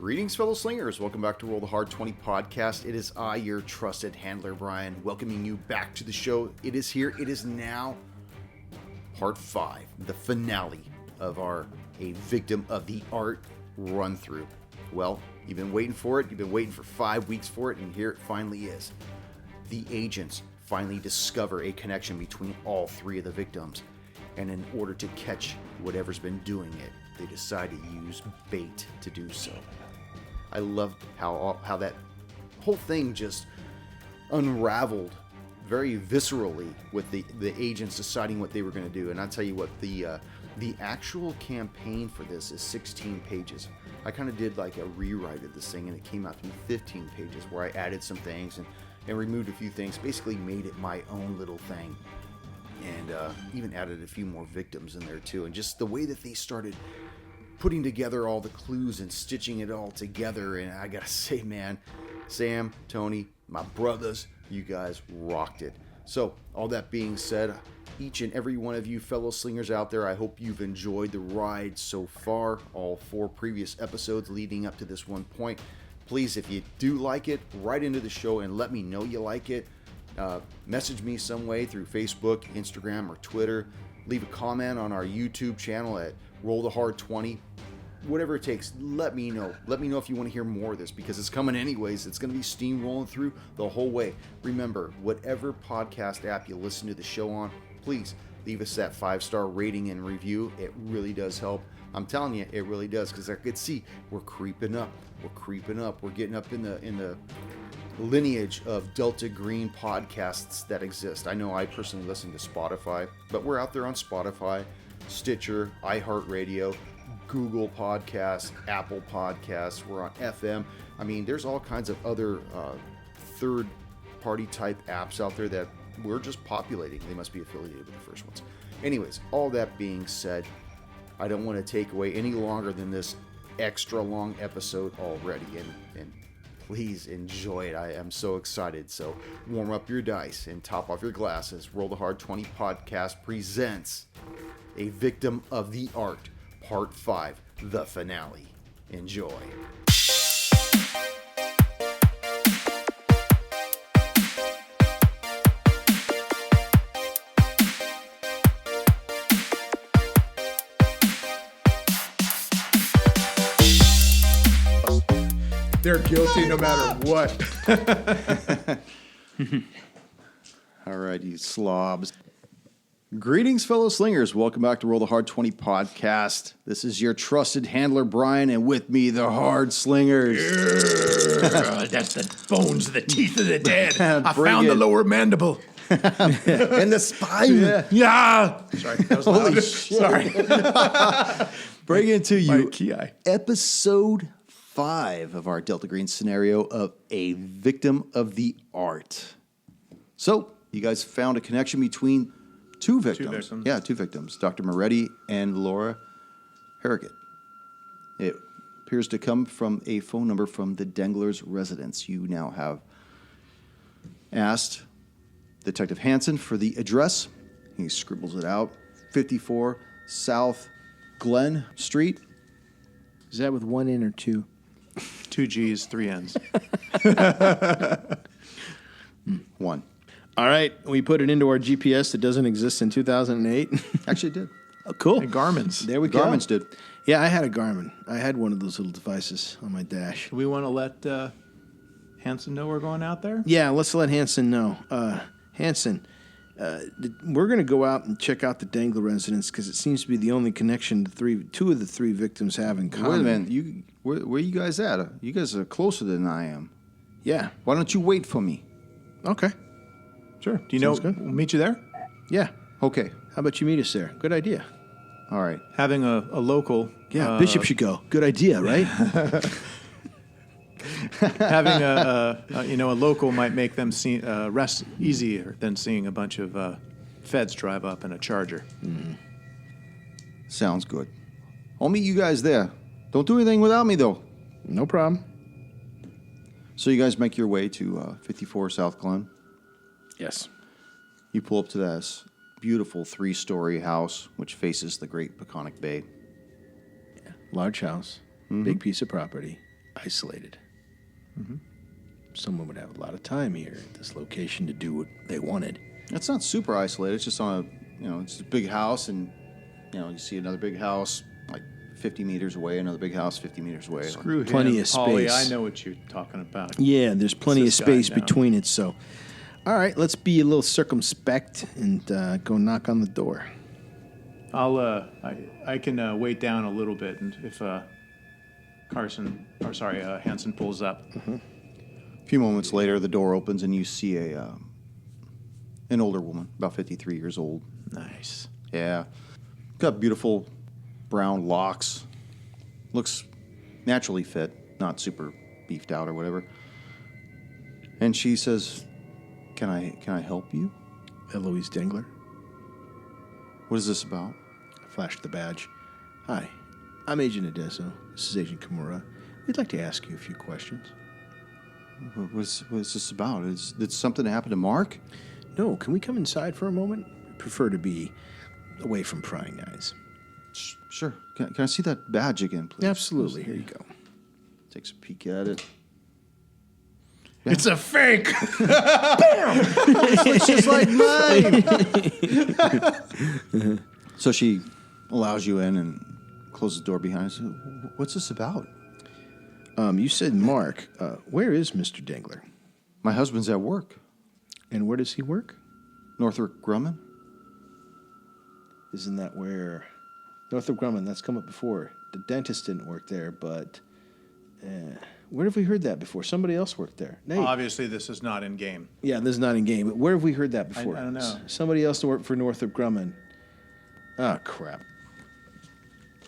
Greetings, fellow slingers. Welcome back to Roll the Hard 20 podcast. It is I, your trusted handler, Brian, welcoming you back to the show. It is here. It is now part 5, the finale of our A Victim of the Art run-through. Well, you've been waiting for it. You've been waiting for 5 weeks for it, and here it finally is. The agents finally discover a connection between all 3 of the victims, and in order to catch whatever's been doing it, they decide to use bait to do so. I love how that whole thing just unraveled very viscerally with the agents deciding what they were going to do. And I'll tell you what, the actual campaign for this is 16 pages. I kind of did like a rewrite of this thing, and it came out to be 15 pages where I added some things and removed a few things, basically made it my own little thing. And even added a few more victims in there too. And just the way that they started putting together all the clues and stitching it all together. And I gotta say, man, Sam, Tony, my brothers, you guys rocked it. So all that being said, each and every one of you fellow slingers out there, I hope you've enjoyed the ride so far, all 4 previous episodes leading up to this one point. Please, if you do like it, write into the show and let me know you like it. Message me some way through Facebook, Instagram, or Twitter. Leave a comment on our YouTube channel at Roll the Hard 20. Whatever it takes, let me know. Let me know if you want to hear more of this, because it's coming anyways. It's going to be steamrolling through the whole way. Remember, whatever podcast app you listen to the show on, please leave us that 5-star rating and review. It really does help. I'm telling you, it really does, because I could see we're creeping up. We're getting up in the lineage of Delta Green podcasts that exist. I know I personally listen to Spotify, but we're out there on Spotify, Sticher, iHeart Radio, Google Podcasts, Apple Podcasts. We're on FM. I mean, there's all kinds of other third-party type apps out there that we're just populating. They must be affiliated with the first ones. Anyways, all that being said, I don't want to take away any longer than this extra long episode already, and please enjoy it. I am so excited. So warm up your dice and top off your glasses. Roll the Hard 20 podcast presents A Victim of the Art, Part 5, the finale. Enjoy. They're guilty no matter what. All right, you slobs. Greetings, fellow slingers. Welcome back to Roll the Hard 20 podcast. This is your trusted handler, Brian, and with me, the Hard Slingers. That's the bones, the teeth of the dead. I Bring found it. the lower mandible. And the spine. Yeah. Sorry, that was Holy loud. shit. Sorry. Bring it to you. My key eye. Episode 5 of our Delta Green scenario of A Victim of the Art. So, you guys found a connection between two victims. Yeah, 2 victims. Dr. Moretti and Laura Harrogate. It appears to come from a phone number from the Dengler's residence. You now have asked Detective Hansen for the address. He scribbles it out. 54 South Glen Street. Is that with 1 N or 2? 2 G's, 3 N's. 1. All right, we put it into our GPS that doesn't exist in 2008. Actually, it did. Oh, cool. And Garmin's. There we go. Garmin's did. Yeah, I had a Garmin. I had one of those little devices on my dash. Do we want to let Hanson know we're going out there? Yeah, let's let Hanson know. Hanson, we're going to go out and check out the Dengler residence because it seems to be the only connection 2 of the 3 victims have in common. Wait a minute. Where are you guys at? You guys are closer than I am. Yeah. Why don't you wait for me? Okay. Sure. Do you know? Sounds good. We'll meet you there. Yeah. Okay. How about you meet us there? Good idea. All right. Having a local. Yeah, Bishop should go. Good idea, right? Having a local might make them rest easier than seeing a bunch of feds drive up in a Charger. Mm-hmm. Sounds good. I'll meet you guys there. Don't do anything without me, though. No problem. So you guys make your way to 54 South Glen. Yes. You pull up to this beautiful 3-story house, which faces the Great Peconic Bay. Large house, big piece of property. isolated. Someone would have a lot of time here at this location to do what they wanted. It's not super isolated. It's just on it's a big house, and you see another big house like 50 meters away, another big house 50 meters away. Screw Plenty him, of Paulie, space. I know what you're talking about. Yeah, there's plenty of this guy space now. between it. So, all right, let's be a little circumspect and go knock on the door. I can wait down a little bit, and if Hanson pulls up. A few moments later, the door opens, and you see an older woman, about 53 years old. Nice. Yeah. Got beautiful brown locks. Looks naturally fit, not super beefed out or whatever. And she says, Can I help you? Eloise Dengler. What is this about? I flashed the badge. Hi, I'm Agent Adesso. This is Agent Kimura. We'd like to ask you a few questions. What's this about? Did something happen to Mark? No, can we come inside for a moment? Prefer to be away from prying eyes. Sure. Can I see that badge again, please? Absolutely. Here you go. Takes a peek at it. It's a fake. It's just like mine. So she allows you in and closes the door behind us. What's this about? You said Mark. Where is Mr. Dengler? My husband's at work. And where does he work? Northrop Grumman? Isn't that where... Northrop Grumman, that's come up before. The dentist didn't work there, but... where have we heard that before? Somebody else worked there. Nate. Obviously, this is not in game. Yeah, this is not in game, but where have we heard that before? I don't know. Somebody else worked for Northrop Grumman. Ah, crap.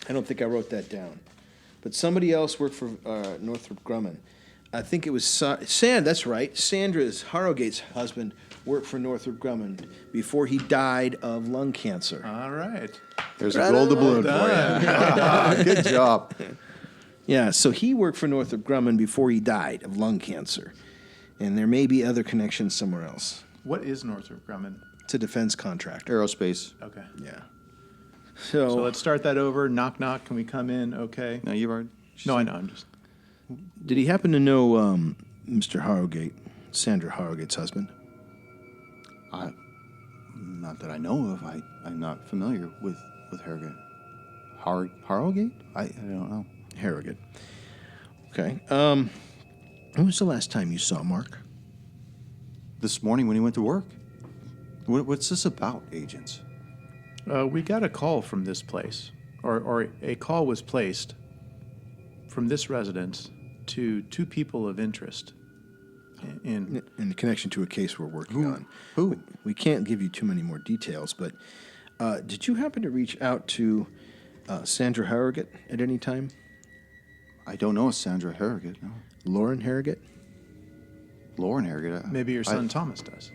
I don't think I wrote that down. But somebody else worked for Northrop Grumman. I think it was that's right. Sandra's, Harrowgate's husband, worked for Northrop Grumman before he died of lung cancer. All right. There's a gold doubloon for you. Good job. Yeah, so he worked for Northrop Grumman before he died of lung cancer. And there may be other connections somewhere else. What is Northrop Grumman? It's a defense contractor. Aerospace. Okay. Yeah. So let's start that over. Knock, knock. Can we come in? Okay. No, you've already... No, I know. I'm just... Did he happen to know Mr. Harrowgate, Sandra Harrowgate's husband? Not that I know of. I'm not familiar with Harrogate. Harrogate? I don't know. Harrogate. Okay. When was the last time you saw Mark? This morning when he went to work. What's this about, agents? We got a call from this place, or a call was placed from this residence to two people of interest. In connection to a case we're working on. Who? We can't give you too many more details, but did you happen to reach out to Sandra Harrogate at any time? I don't know a Sandra Harrogate, no. Lauren Harrogate? Lauren Harrogate? maybe your son Thomas does.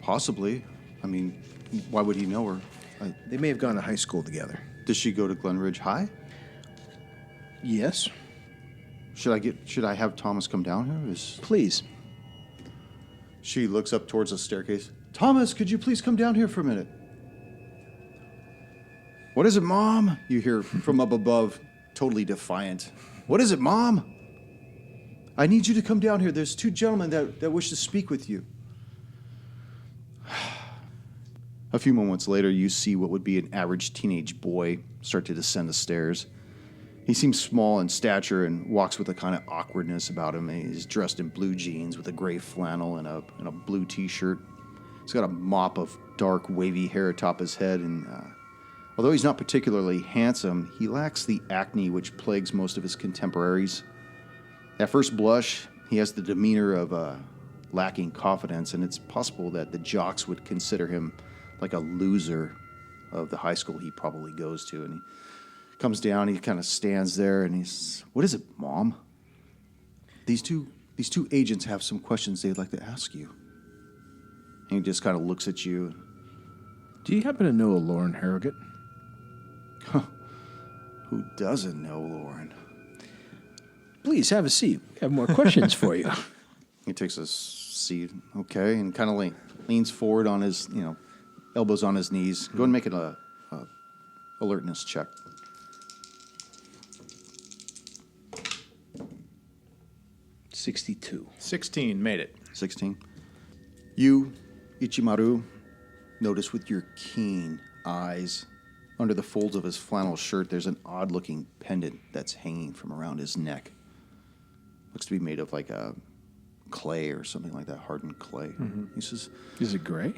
Possibly. I mean, why would he know her? They may have gone to high school together. Does she go to Glenridge High? Yes. Should I have Thomas come down here? Please. She looks up towards the staircase. Thomas, could you please come down here for a minute? What is it, Mom? You hear from up above, totally defiant. What is it, Mom? I need you to come down here. There's two gentlemen that wish to speak with you. A few moments later, you see what would be an average teenage boy start to descend the stairs. He seems small in stature and walks with a kind of awkwardness about him. He's dressed in blue jeans with a gray flannel and a blue t-shirt. He's got a mop of dark, wavy hair atop his head, and although he's not particularly handsome, he lacks the acne which plagues most of his contemporaries. At first blush, he has the demeanor of lacking confidence, and it's possible that the jocks would consider him like a loser of the high school he probably goes to. And he comes down, he kind of stands there, and he's, "What is it, Mom? These two agents have some questions they'd like to ask you." And he just kind of looks at you. Do you happen to know a Lauren Harrogate? Who doesn't know Lauren? Please have a seat. We have more questions for you. He takes a seat, okay, and kind of leans forward on his, elbows on his knees. Go and make it a alertness check. 62. 16 made it. 16. You, Ichimaru, notice with your keen eyes, under the folds of his flannel shirt, there's an odd-looking pendant that's hanging from around his neck. Looks to be made of like a clay or something like that, hardened clay. He says, Is it gray?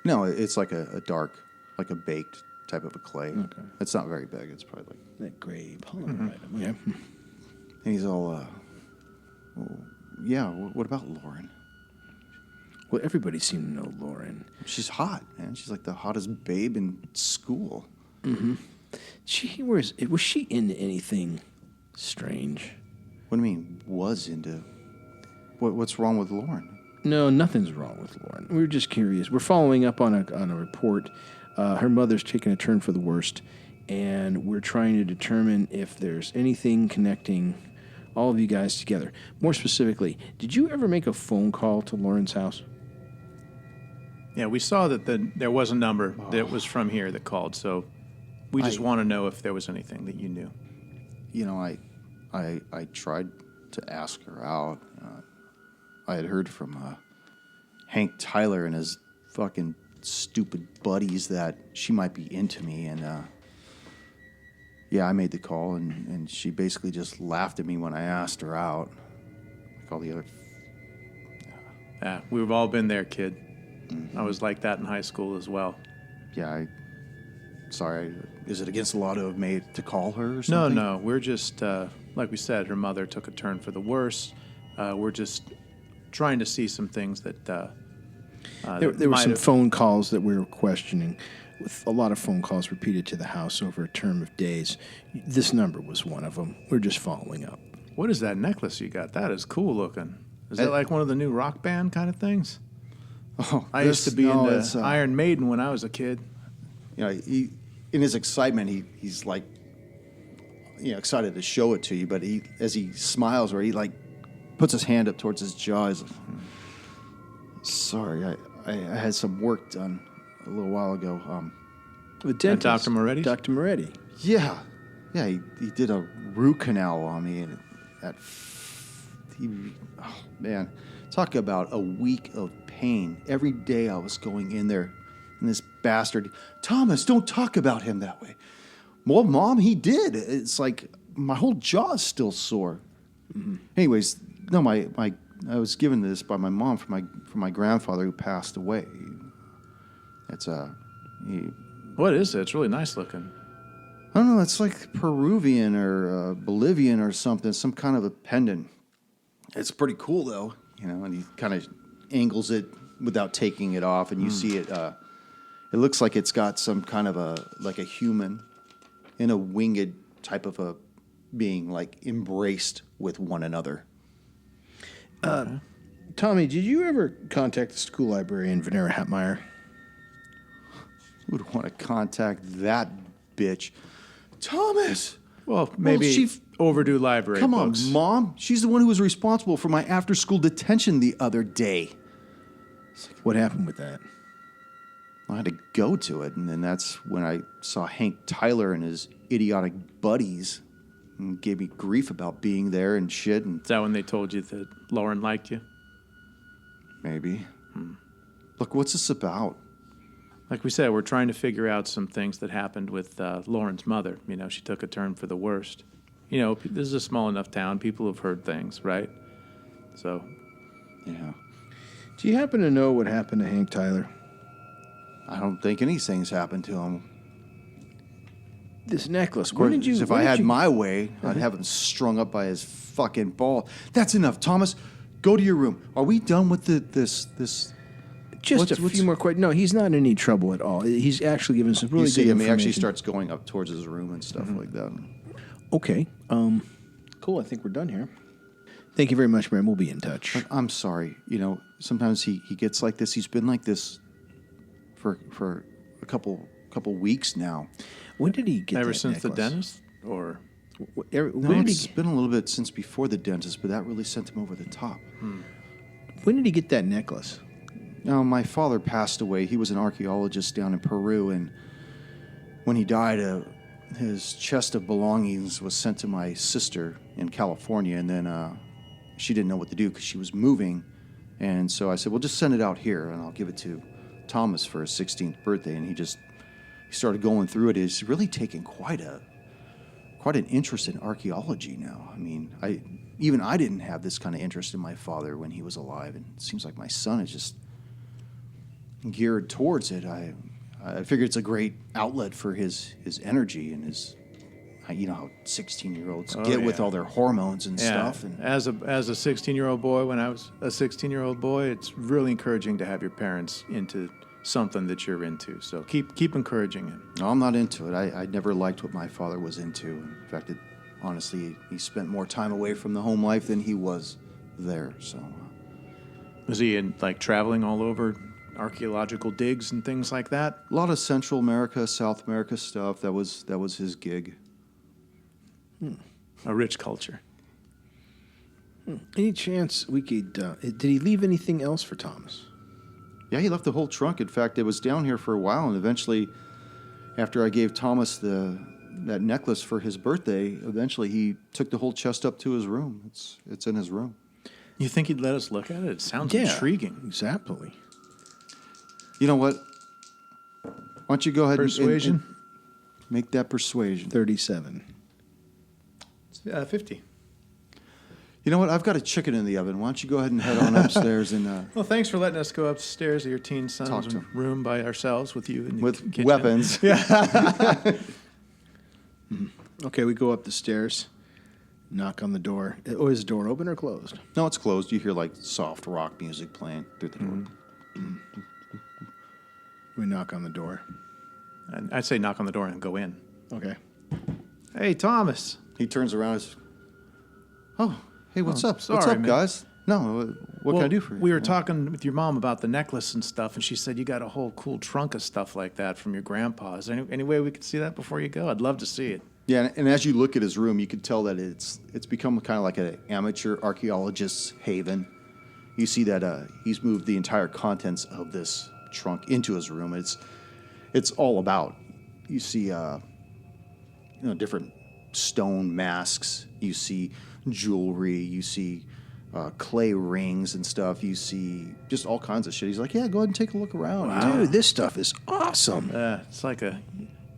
no, it's like a dark, like a baked type of a clay. Okay. It's not very big. It's probably like... That gray polymer item. Yeah. And he's all, well, yeah, what about Lauren? Well, everybody seemed to know Lauren. She's hot, man. She's like the hottest babe in school. Was she into anything strange? What do you mean, was into? What's wrong with Lauren? No, nothing's wrong with Lauren. We were just curious. We're following up on a report. Her mother's taken a turn for the worst, and we're trying to determine if there's anything connecting all of you guys together. More specifically, did you ever make a phone call to Lauren's house? Yeah, we saw that there was a number that was from here that called, so we just want to know if there was anything that you knew. You know, I tried to ask her out. I had heard from Hank Tyler and his fucking stupid buddies that she might be into me, and yeah, I made the call, and she basically just laughed at me when I asked her out. Like all the other... Yeah, we've all been there, kid. I was like that in high school as well. Yeah, sorry, is it against the law to have made to call her or something? No, we're just, like we said, her mother took a turn for the worse. We're just trying to see some things that... There were some phone calls that we were questioning, with a lot of phone calls repeated to the house over a term of days. This number was one of them. We're just following up. What is that necklace you got? That is cool looking. Is that like one of the new rock band kind of things? Oh, I used to be into Iron Maiden when I was a kid. You know, he, in his excitement, he's like, you know, excited to show it to you, but as he smiles or he like puts his hand up towards his jaw, he's like, sorry, I had some work done a little while ago. The dentist, Dr. Moretti? Dr. Moretti. Yeah, he did a root canal on me, and oh man, talk about a week of pain. Every day I was going in there, and this bastard, Thomas, don't talk about him that way. Well, Mom, he did. It's like my whole jaw is still sore. Anyways, no, I was given this by my mom from my grandfather who passed away. It's What is it? It's really nice looking. I don't know. It's like Peruvian or Bolivian or something. Some kind of a pendant. It's pretty cool though, you know. And he kind of angles it without taking it off, and you see it. It looks like it's got some kind of a human in a winged type of a being, like embraced with one another. Tommy, did you ever contact the school librarian, Venera Hatmeyer? Who would want to contact that bitch? Thomas! Well, maybe overdue library Come books. on, Mom. She's the one who was responsible for my after-school detention the other day. What happened with that? I had to go to it, and then that's when I saw Hank Tyler and his idiotic buddies and gave me grief about being there and shit. And Is that when they told you that Lauren liked you? maybe. Look, what's this about? Like we said, we're trying to figure out some things that happened with Lauren's mother. You know, she took a turn for the worst. You know, this is a small enough town. People have heard things, right? So, Yeah. Do you happen to know what happened to Hank Tyler? I don't think anything's happened to him. This necklace. Of course, if I had my my way, I'd have him strung up by his fucking ball. That's enough, Thomas. Go to your room. Are we done with this? Just a few more questions. No, he's not in any trouble at all. He's actually given some really You see good him, he information. actually starts going up towards his room and stuff like that. Okay. Cool. I think we're done here. Thank you very much, man. We'll be in touch. But I'm sorry. You know, sometimes he gets like this. He's been like this for a couple weeks now. When did he get ever that since the necklace? dentist? Or When No, did it's he? been a little bit since before the dentist, but that really sent him over the top. When did he get that necklace? Now, my father passed away. He was an archaeologist down in Peru, and when he died, his chest of belongings was sent to my sister in California, and then she didn't know what to do because she was moving. And so I said, well, just send it out here, and I'll give it to Thomas for his 16th birthday. And he started going through it. He's really taken quite an interest in archaeology now. I mean, I didn't have this kind of interest in my father when he was alive, and it seems like my son is just geared towards it. I figure it's a great outlet for his energy and his, you know how 16-year-olds get with all their hormones and stuff. And as a 16-year-old boy, when I was a 16-year-old boy, it's really encouraging to have your parents into something that you're into. So keep encouraging him. no, I'm not into it. I never liked what my father was into. In fact, honestly, he spent more time away from the home life than he was there. So, Was he in like traveling all over, archaeological digs and things like that? a lot of Central America, South America stuff. That was his gig. A rich culture. Any chance we could? Did he leave anything else for Thomas? Yeah, he left the whole trunk. In fact, it was down here for a while, and eventually, after I gave Thomas that necklace for his birthday, eventually he took the whole chest up to his room. It's in his room. You think he'd let us look at it? It sounds intriguing. Exactly. You know what? Why don't you go ahead Persuasion? and make that persuasion? 37. 50. You know what? I've got a chicken in the oven. Why don't you go ahead and head on upstairs and Well, thanks for letting us go upstairs to your teen Talk son's to him. room by ourselves with you in the with kitchen. weapons. Okay, we go up the stairs, knock on the door. Oh, is the door open or closed? No, it's closed. You hear like soft rock music playing through the door. We knock on the door. And I'd say knock on the door and go in. Okay. Hey, Thomas. He turns around and says, "Oh, hey, what's up? What's sorry, up, man. guys? No, what can I do for you?" We were talking with your mom about the necklace and stuff, and she said you got a whole cool trunk of stuff like that from your grandpa. Is there any way we could see that before you go? I'd love to see it. Yeah, and as you look at his room, you can tell that it's become kind of like an amateur archaeologist's haven. You see that he's moved the entire contents of this trunk into his room. It's all about. You see, different stone masks. You see jewelry. You see clay rings and stuff. You see just all kinds of shit. He's like, "Yeah, go ahead and take a look around." Wow. Dude, this stuff is awesome. It's like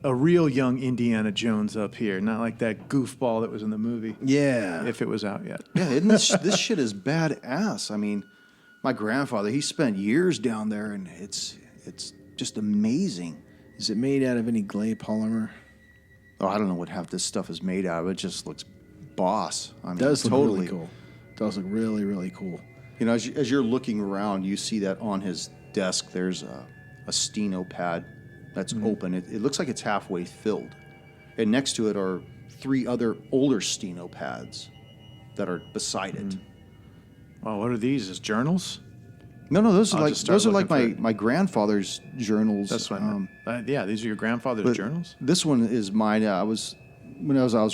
a real young Indiana Jones up here, not like that goofball that was in the movie. Yeah. If it was out yet. Yeah, isn't this shit is badass. I mean, my grandfather, he spent years down there, and it's just amazing. Is it made out of any clay polymer? Oh, I don't know what half this stuff is made out of. It just looks boss. I mean, Does look totally really cool. Does look really, really cool. You know, as you're looking around, you see that on his desk there's a steno pad that's open. It looks like it's halfway filled. And next to it are 3 other older steno pads that are beside it. Oh, what are these? Is journals? No, those I'll are just start like looking my grandfather's journals. That's what I meant. Yeah, these are your grandfather's But journals? This one is mine. I was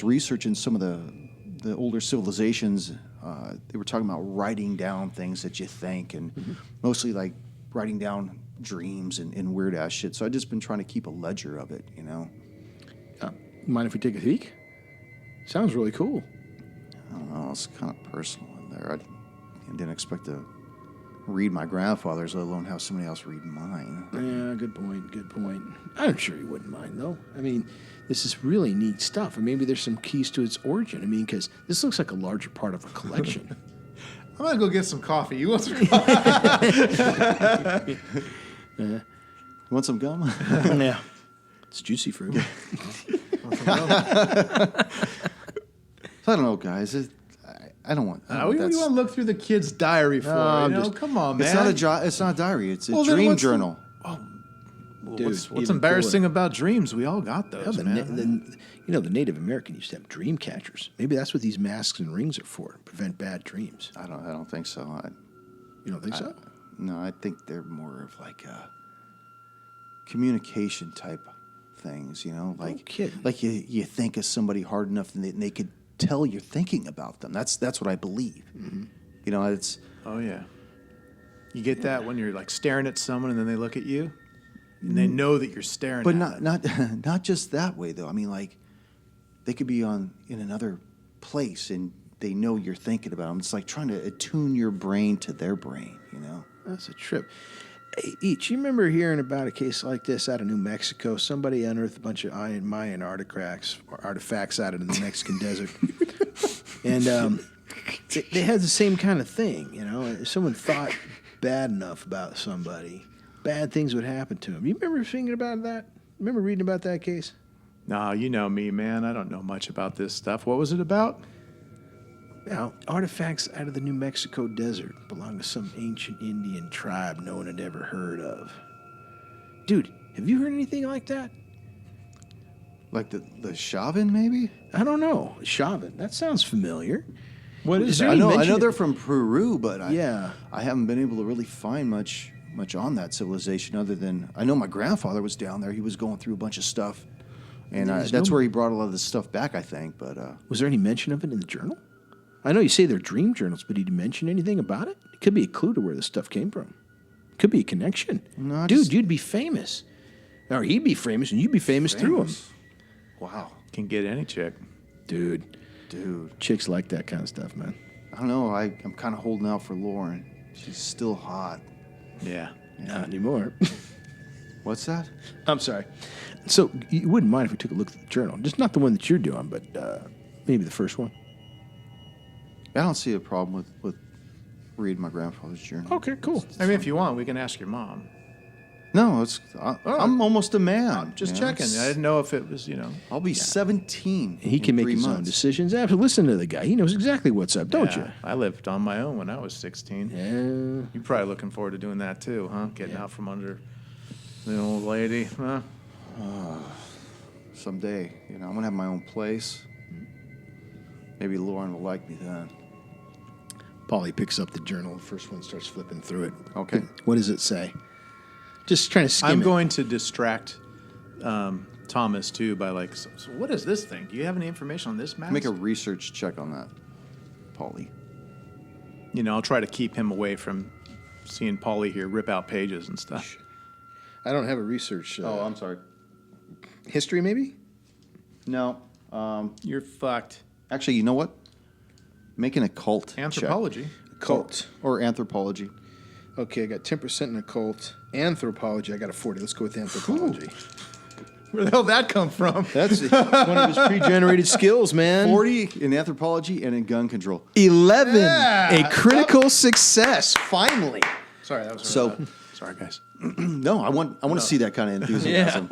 researching some of the older civilizations. They were talking about writing down things that you think, and mostly like writing down dreams and weird ass shit. So I've just been trying to keep a ledger of it, you know. Mind if we take a peek? Sounds really cool. I don't know. It's kind of personal in there. I didn't expect to read my grandfather's, let alone have somebody else read mine. Yeah, good point. Good point. I'm sure you wouldn't mind, though. I mean, this is really neat stuff, and maybe there's some keys to its origin. I mean, because this looks like a larger part of a collection. I'm going to go get some coffee. You want some coffee? You want some gum? Yeah. It's juicy fruit. So I don't know, guys. I don't want. What do you want to look through the kid's diary for? Come on, man. It's not a diary. It's a Well, then dream what's the- journal. Dude, what's even embarrassing about dreams? We all got Yeah, those, man. the Native American used to have dream catchers. Maybe that's what these masks and rings are for, to prevent bad dreams. I don't think so. You don't think so? No, I think they're more of like communication type things. You know, like kidding. like you think of somebody hard enough, and they could tell you're thinking about them. That's what I believe. Mm-hmm. You know, it's. Oh, yeah. You get that when you're like staring at someone and then they look at you? And they know that you're staring But at them. not just that way though. I mean, like they could be in another place, and they know you're thinking about them. It's like trying to attune your brain to their brain, you know? That's a trip. Hey, Each, you remember hearing about a case like this out of New Mexico? Somebody unearthed a bunch of Mayan artifacts out of the Mexican desert. And they had the same kind of thing, you know? If someone thought bad enough about somebody, bad things would happen to them. You remember thinking about that? Remember reading about that case? No, you know me, man. I don't know much about this stuff. What was it about? Now, artifacts out of the New Mexico desert belong to some ancient Indian tribe no one had ever heard of. Dude, have you heard anything like that? Like the Chauvin, maybe? I don't know. Chauvin. That sounds familiar. What is there that? any I mention know of- they're from Peru, but Yeah. I haven't been able to really find much on that civilization other than I know my grandfather was down there. He was going through a bunch of stuff, and There's that's no- where he brought a lot of this stuff back, I think. But Was there any mention of it in the journal? I know you say they're dream journals, but did you mention anything about it? It could be a clue to where this stuff came from. Could be a connection. No, Dude, just- you'd be famous. Or he'd be famous, and you'd be famous through him. wow, Can get any chick. Dude, chicks like that kind of stuff, man. I don't know. I'm kind of holding out for Lauren. She's still hot. Yeah. Not anymore. What's that? I'm sorry. So you wouldn't mind if we took a look at the journal? Just not the one that you're doing, but maybe the first one. I don't see a problem with reading my grandfather's journal. Okay, cool. I mean, if you want, we can ask your mom. No, I'm almost a man. Just you know, checking. it's- I didn't know if it was, you know. I'll be 17. He in can make 3 his own months. decisions. Absolutely. Listen to the guy. He knows exactly what's up, don't Yeah, I lived on my own when I was 16. you? You're probably looking forward to doing that too, huh? Getting out from under the old lady, huh? Someday, you know, I'm gonna have my own place. Maybe Lauren will like me then. Paulie picks up the journal. The first one starts flipping through it. Okay. What does it say? Just trying to skim I'm it. going to distract Thomas too by like, so what is this thing? Do you have any information on this map? Make a research check on that, Paulie. You know, I'll try to keep him away from seeing Paulie here rip out pages and stuff. I don't have a research. I'm sorry. History, maybe? No. You're fucked. Actually, you know what? Make an occult check. Anthropology. Occult. Or anthropology. Okay, I got 10% in occult. Anthropology, I got a 40. Let's go with anthropology. Where the hell did that come from? That's one of his pre-generated skills, man. 40 in anthropology and in gun control. 11. A critical success, finally. Sorry, that was So, sorry, guys. no, I want to see that kind of enthusiasm.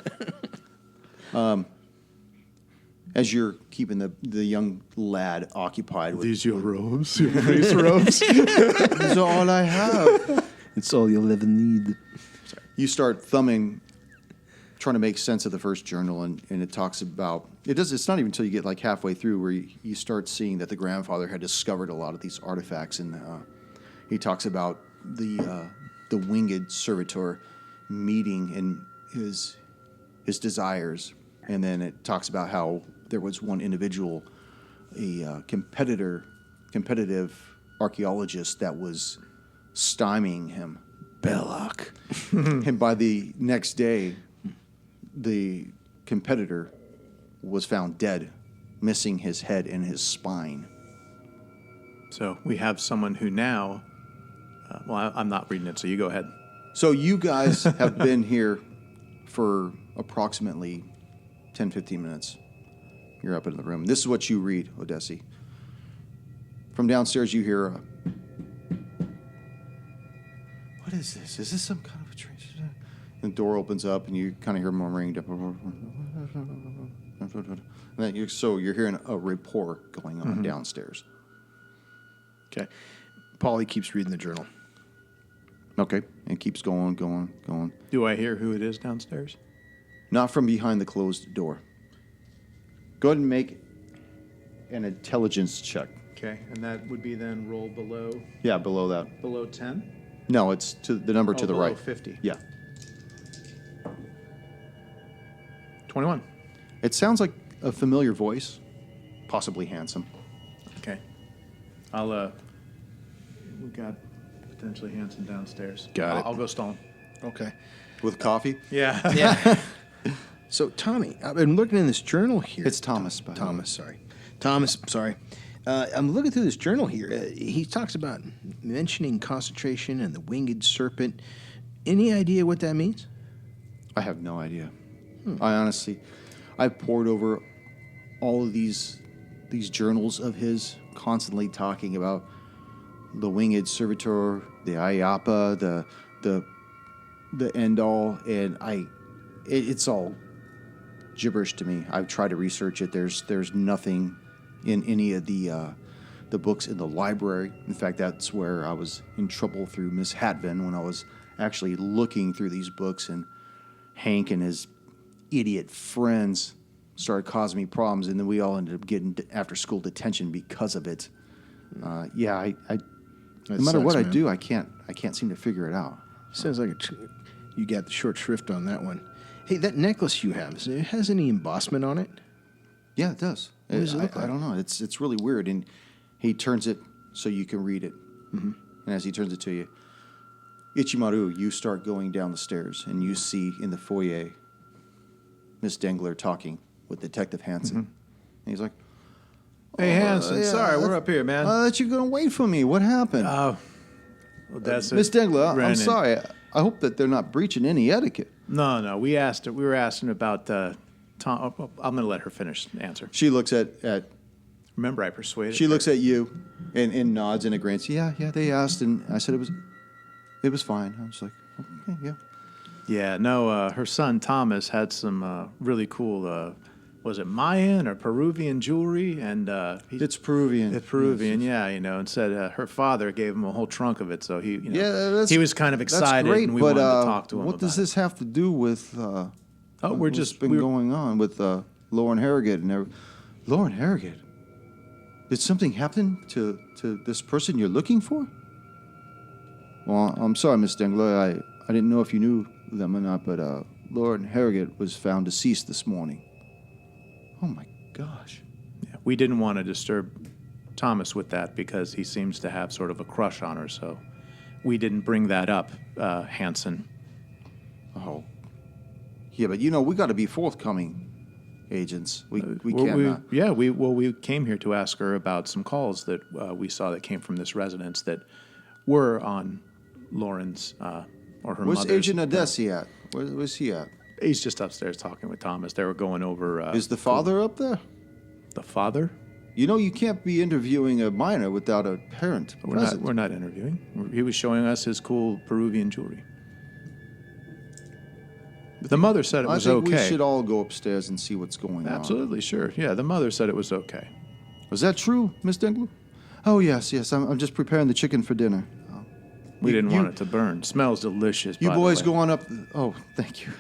As you're keeping the young lad occupied with These your robes, your priest robes. These are all I have. It's all you'll ever need. You start thumbing, trying to make sense of the first journal, and it talks about it's not even until you get like halfway through where you start seeing that the grandfather had discovered a lot of these artifacts, and he talks about the winged servitor meeting and his desires, and then it talks about how there was one individual, a competitive archaeologist that was stymieing him. Belloc. And by the next day, the competitor was found dead, missing his head and his spine. So we have someone who now, I'm not reading it, so you go ahead. So you guys have been here for approximately 10, 15 minutes. You're up in the room. This is what you read, Odessi. From downstairs, you hear what is this? Is this some kind of a train? And the door opens up, and you kind of hear murmuring. And then you're hearing a report going on downstairs. Okay. Paulie keeps reading the journal. Okay, and it keeps going. Do I hear who it is downstairs? Not from behind the closed door. Go ahead and make an intelligence check. Okay, and that would be then roll below Yeah, below that. 10? No, it's to the number to the below right. 50. Yeah. 21. It sounds like a familiar voice, possibly handsome. Okay. We got potentially Hanson downstairs. Got it. I'll go stall him. Okay. With coffee? Yeah. Yeah. So, Tommy, I've been looking in this journal here. It's Thomas, by the way. Thomas, sorry. Thomas, sorry. I'm looking through this journal here. He talks about mentioning concentration and the winged serpent. Any idea what that means? I have no idea. I've pored over all of these journals of his, constantly talking about the winged servitor, the Ayapa, the end all, and it's all gibberish to me. I've tried to research it. There's nothing in any of the books in the library. In fact, that's where I was in trouble through Miss Hatvin, when I was actually looking through these books, and Hank and his idiot friends started causing me problems, and then we all ended up getting after school detention because of it. No matter what I do, I can't seem to figure it out. Sounds like you got the short shrift on that one. Hey, that necklace you have, it has any embossment on it? Yeah, it does. What does it look like? I don't know. It's really weird, and he turns it so you can read it. Mm-hmm. And as he turns it to you, Ichimaru, you start going down the stairs, and you see in the foyer Miss Dengler talking with Detective Hansen. Mm-hmm. And he's like, "Hey, Hansen, sorry, we're up here, man. I thought you were going to wait for me. What happened?" Well, that's Miss Dengler, I'm sorry. I hope that they're not breaching any etiquette. No. We were asking about Tom. I'm going to let her finish the answer. She looks at Remember, I persuaded She her. looks at you and nods and agrees. Yeah, they asked, and I said it was fine. I was like, okay, yeah. Yeah, no, her son Thomas had some really cool, was it Mayan or Peruvian jewelry? And it's Peruvian. It's Peruvian, yes. Yeah, and said her father gave him a whole trunk of it, so he was kind of excited, great, and we but, wanted to talk to him what about does this have to do with what's been going on with Lauren Harrogate and Lauren Harrogate? Did something happen to this person you're looking for? Well, I'm sorry, Miss Dengler. I didn't know if you knew them or not, but Lauren Harrogate was found deceased this morning. Oh, my gosh. Yeah, we didn't want to disturb Thomas with that because he seems to have sort of a crush on her, so we didn't bring that up, Hansen. Oh. Yeah, but, we got to be forthcoming, agents. We can't. We came here to ask her about some calls that we saw that came from this residence that were on Lauren's or her mother's. Where's Agent Odessi at? Where's he at? He's just upstairs talking with Thomas. They were going over... Is the father up there? The father? You can't be interviewing a minor without a parent present. We're not interviewing. He was showing us his cool Peruvian jewelry. The mother said it was okay. I think we should all go upstairs and see what's going on. Absolutely, sure. Yeah, the mother said it was okay. Was that true, Miss Dengler? Oh, yes. I'm just preparing the chicken for dinner. We didn't want it to burn. Smells delicious. You boys go on up. Oh, thank you.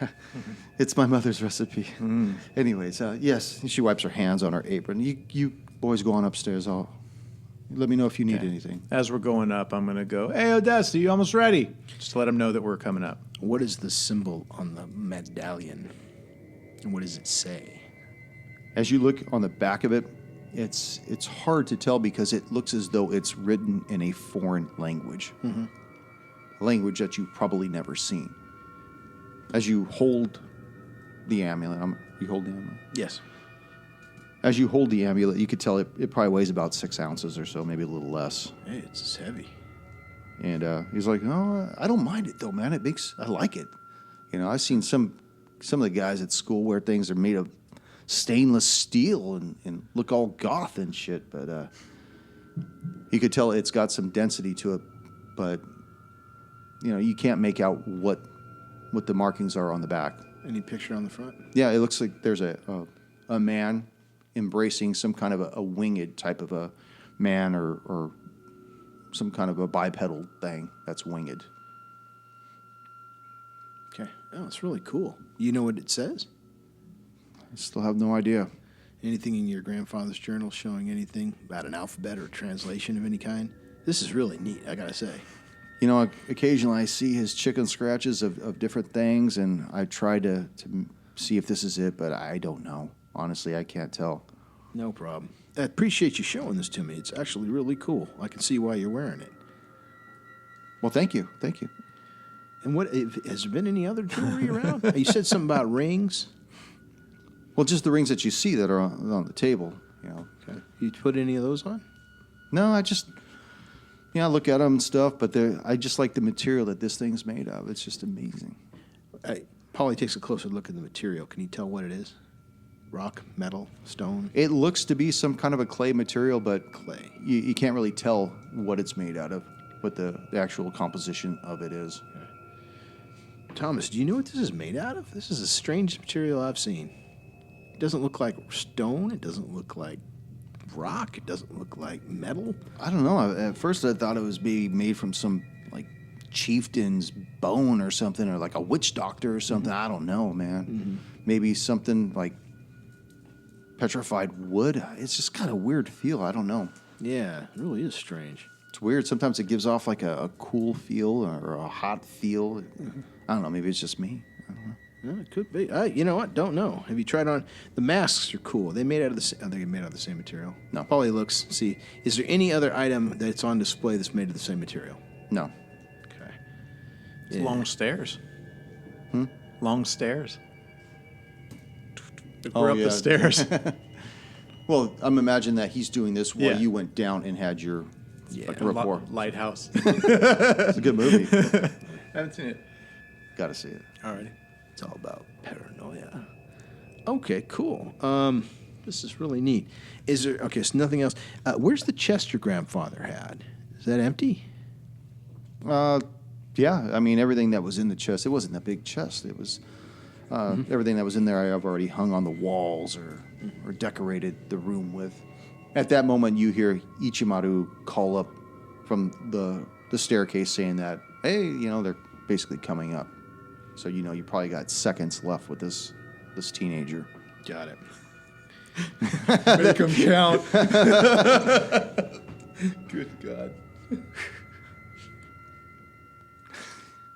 It's my mother's recipe. Mm. Anyways, yes, she wipes her hands on her apron. You boys go on upstairs. Let me know if you need anything. As we're going up, I'm going to go, "Hey, Odessa, you almost ready?" Just to let them know that we're coming up. What is the symbol on the medallion? And what does it say? As you look on the back of it, it's hard to tell because it looks as though it's written in a foreign language. Mm-hmm. A language that you've probably never seen. As you hold the amulet, you hold the amulet? Yes. As you hold the amulet, you could tell it probably weighs about 6 ounces or so, maybe a little less. Hey, it's heavy. And he's like, "Oh, I don't mind it though, man. I like it. I've seen some of the guys at school wear things that are made of stainless steel and look all goth and shit, but you could tell it's got some density to it, but you can't make out what the markings are on the back." Any picture on the front? Yeah, it looks like there's a man embracing some kind of a winged type of a man or some kind of a bipedal thing that's winged. Okay. Oh, it's really cool. You know what it says? I still have no idea. Anything in your grandfather's journal showing anything about an alphabet or translation of any kind? This is really neat, I gotta say. Occasionally I see his chicken scratches of different things, and I try to see if this is it, but I don't know. Honestly, I can't tell. No problem. I appreciate you showing this to me. It's actually really cool. I can see why you're wearing it. Well, thank you. Thank you. And has there been any other jewelry around? You said something about rings. Well, just the rings that you see that are on the table. Okay. You put any of those on? No, I just, I look at them and stuff, but I just like the material that this thing's made of. It's just amazing. Polly takes a closer look at the material. Can you tell what it is? Rock, metal, stone? It looks to be some kind of a clay material, but Clay. you can't really tell what it's made out of, what the actual composition of it is. Thomas, do you know what this is made out of? This is the strangest material I've seen. It doesn't look like stone. It doesn't look like rock. It doesn't look like metal. I don't know. At first, I thought it was maybe made from some like chieftain's bone or something, or like a witch doctor or something. I don't know, man. Maybe something like petrified wood. It's just kind of weird feel. I don't know. Yeah, it really is strange. It's weird. Sometimes it gives off like a cool feel or a hot feel. I don't know. Maybe it's just me. I don't know. No, it could be. You know what? Don't know. Have you tried on the masks? Are cool. They made out of the. Are they made out of the same material? No. Polly looks. See, is there any other item that's on display that's made of the same material? No. Okay. It's long stairs. Long stairs. We're up the stairs. Well, I'm imagining that he's doing this while Yeah. you went down and had your rapport. Lighthouse. It's a good movie. Haven't seen it. Got to see it. All right. It's all about paranoia. Okay, cool. This is really neat. Is there? Okay, so nothing else. Where's the chest your grandfather had? Is that empty? Yeah, I mean, everything that was in the chest, it wasn't a big chest. It was everything that was in there I've already hung on the walls or decorated the room with. At that moment, you hear Ichimaru call up from the staircase saying that, hey, they're basically coming up. So, you probably got seconds left with this teenager. Got it. Make them count. Good God.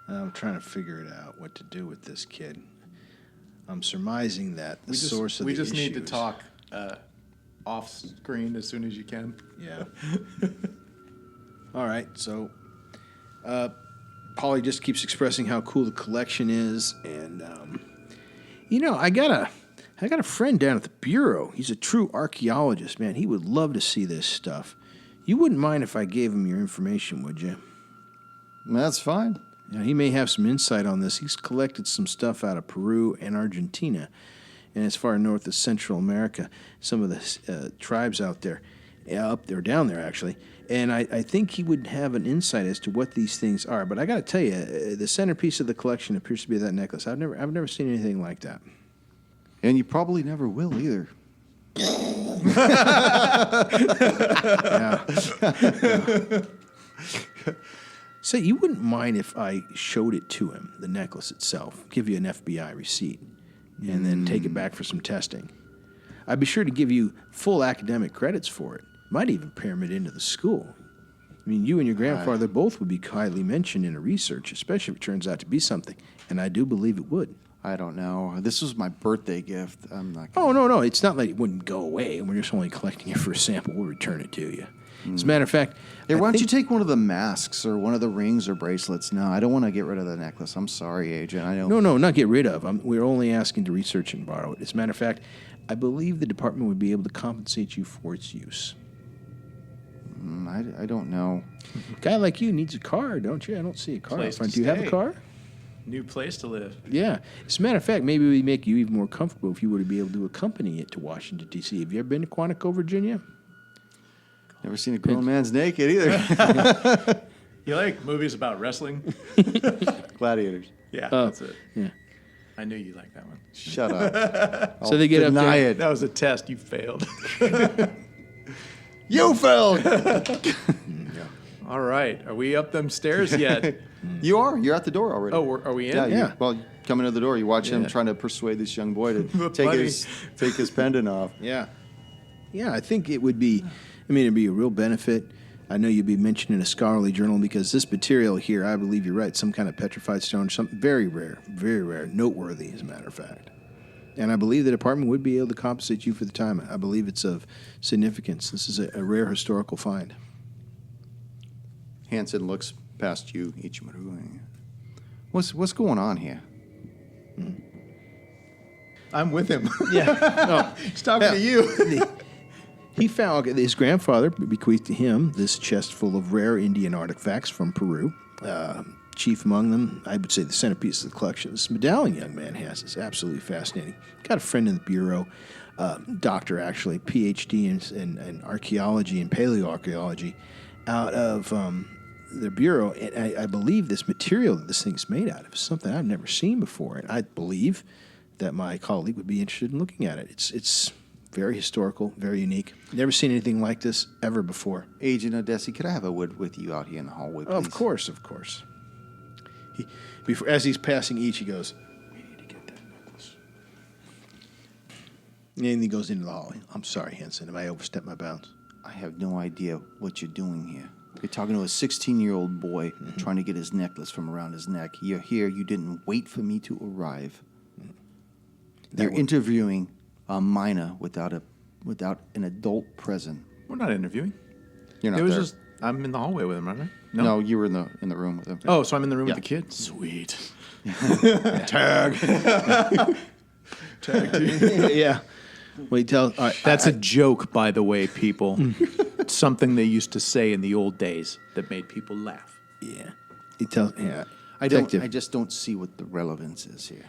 I'm trying to figure it out what to do with this kid. I'm surmising that the source of the We just need to issues- talk off screen as soon as you can. Yeah. All right. So, Polly just keeps expressing how cool the collection is, and I got a friend down at the bureau. He's a true archaeologist, man. He would love to see this stuff. You wouldn't mind if I gave him your information, would you? That's fine. Yeah, he may have some insight on this. He's collected some stuff out of Peru and Argentina, and as far north as Central America, some of the tribes out there, up there, down there actually. And I think he would have an insight as to what these things are. But I got to tell you, the centerpiece of the collection appears to be that necklace. I've never seen anything like that. And you probably never will either. Yeah. So you wouldn't mind if I showed it to him, the necklace itself, give you an FBI receipt, and then take it back for some testing. I'd be sure to give you full academic credits for it. Might even pyramid into the school. I mean, you and your grandfather both would be highly mentioned in a research, especially if it turns out to be something, and I do believe it would. I don't know. This was my birthday gift. I'm not Oh, no. It's not like it wouldn't go away, and we're just only collecting it for a sample. We'll return it to you. As a matter of fact... Hey, why I don't you think- take one of the masks or one of the rings or bracelets? No, I don't want to get rid of the necklace. I'm sorry, Agent. I know. No, not get rid of. We're only asking to research and borrow it. As a matter of fact, I believe the department would be able to compensate you for its use. I don't know. A guy like you needs a car, don't you? I don't see a car Place up front. to Do you have a stay. car? New place to live. Yeah. As a matter of fact, maybe we'd make you even more comfortable if you were to be able to accompany it to Washington, D.C. Have you ever been to Quantico, Virginia? Never seen a grown man's naked either. You like movies about wrestling? Gladiators. Yeah, that's it. Yeah. I knew you liked that one. Shut up. So they get up Deny there. it. That was a test. You failed. You failed. All right. Are we up them stairs yet? You are. You're at the door already. Oh, are we in? Yeah. Yeah. Well, coming to the door, you watch him Yeah. trying to persuade this young boy to The take bunny. his pendant off. Yeah. Yeah, I think it would be, it'd be a real benefit. I know you'd be mentioned in a scholarly journal because this material here, I believe you're right, some kind of petrified stone, something very rare, noteworthy, as a matter of fact. And I believe the department would be able to compensate you for the time. I believe it's of significance. This is a rare historical find. Hansen looks past you, Ichimaru. What's going on here? I'm with him. Yeah. He's talking to you. He found his grandfather bequeathed to him this chest full of rare Indian artifacts from Peru. Chief among them, I would say the centerpiece of the collection, this medallion young man has. It's absolutely fascinating. Got a friend in the bureau, doctor actually, PhD in archaeology and paleoarchaeology, out of their bureau. And I believe this material that this thing's made out of is something I've never seen before. And I believe that my colleague would be interested in looking at it. It's very historical, very unique. Never seen anything like this ever before. Agent Odessi, could I have a word with you out here in the hallway, please? Of course. As he's passing each, he goes, "We need to get that necklace." And he goes into the hall. "I'm sorry, Henson. Have I overstepped my bounds?" I have no idea what you're doing here. You're talking to a 16-year-old boy trying to get his necklace from around his neck. You're here. You didn't wait for me to arrive. You're interviewing a minor without an adult present. We're not interviewing. You're not It was there. just I'm in the hallway with him, aren't I? No, you were in the room with him. Oh, so I'm in the room Yeah. with the kid? Sweet. Tag. Yeah. Well, he tells. All right, That's a joke, by the way, people. It's something they used to say in the old days that made people laugh. yeah. He tells. Yeah. I Detective. just don't see what the relevance is here.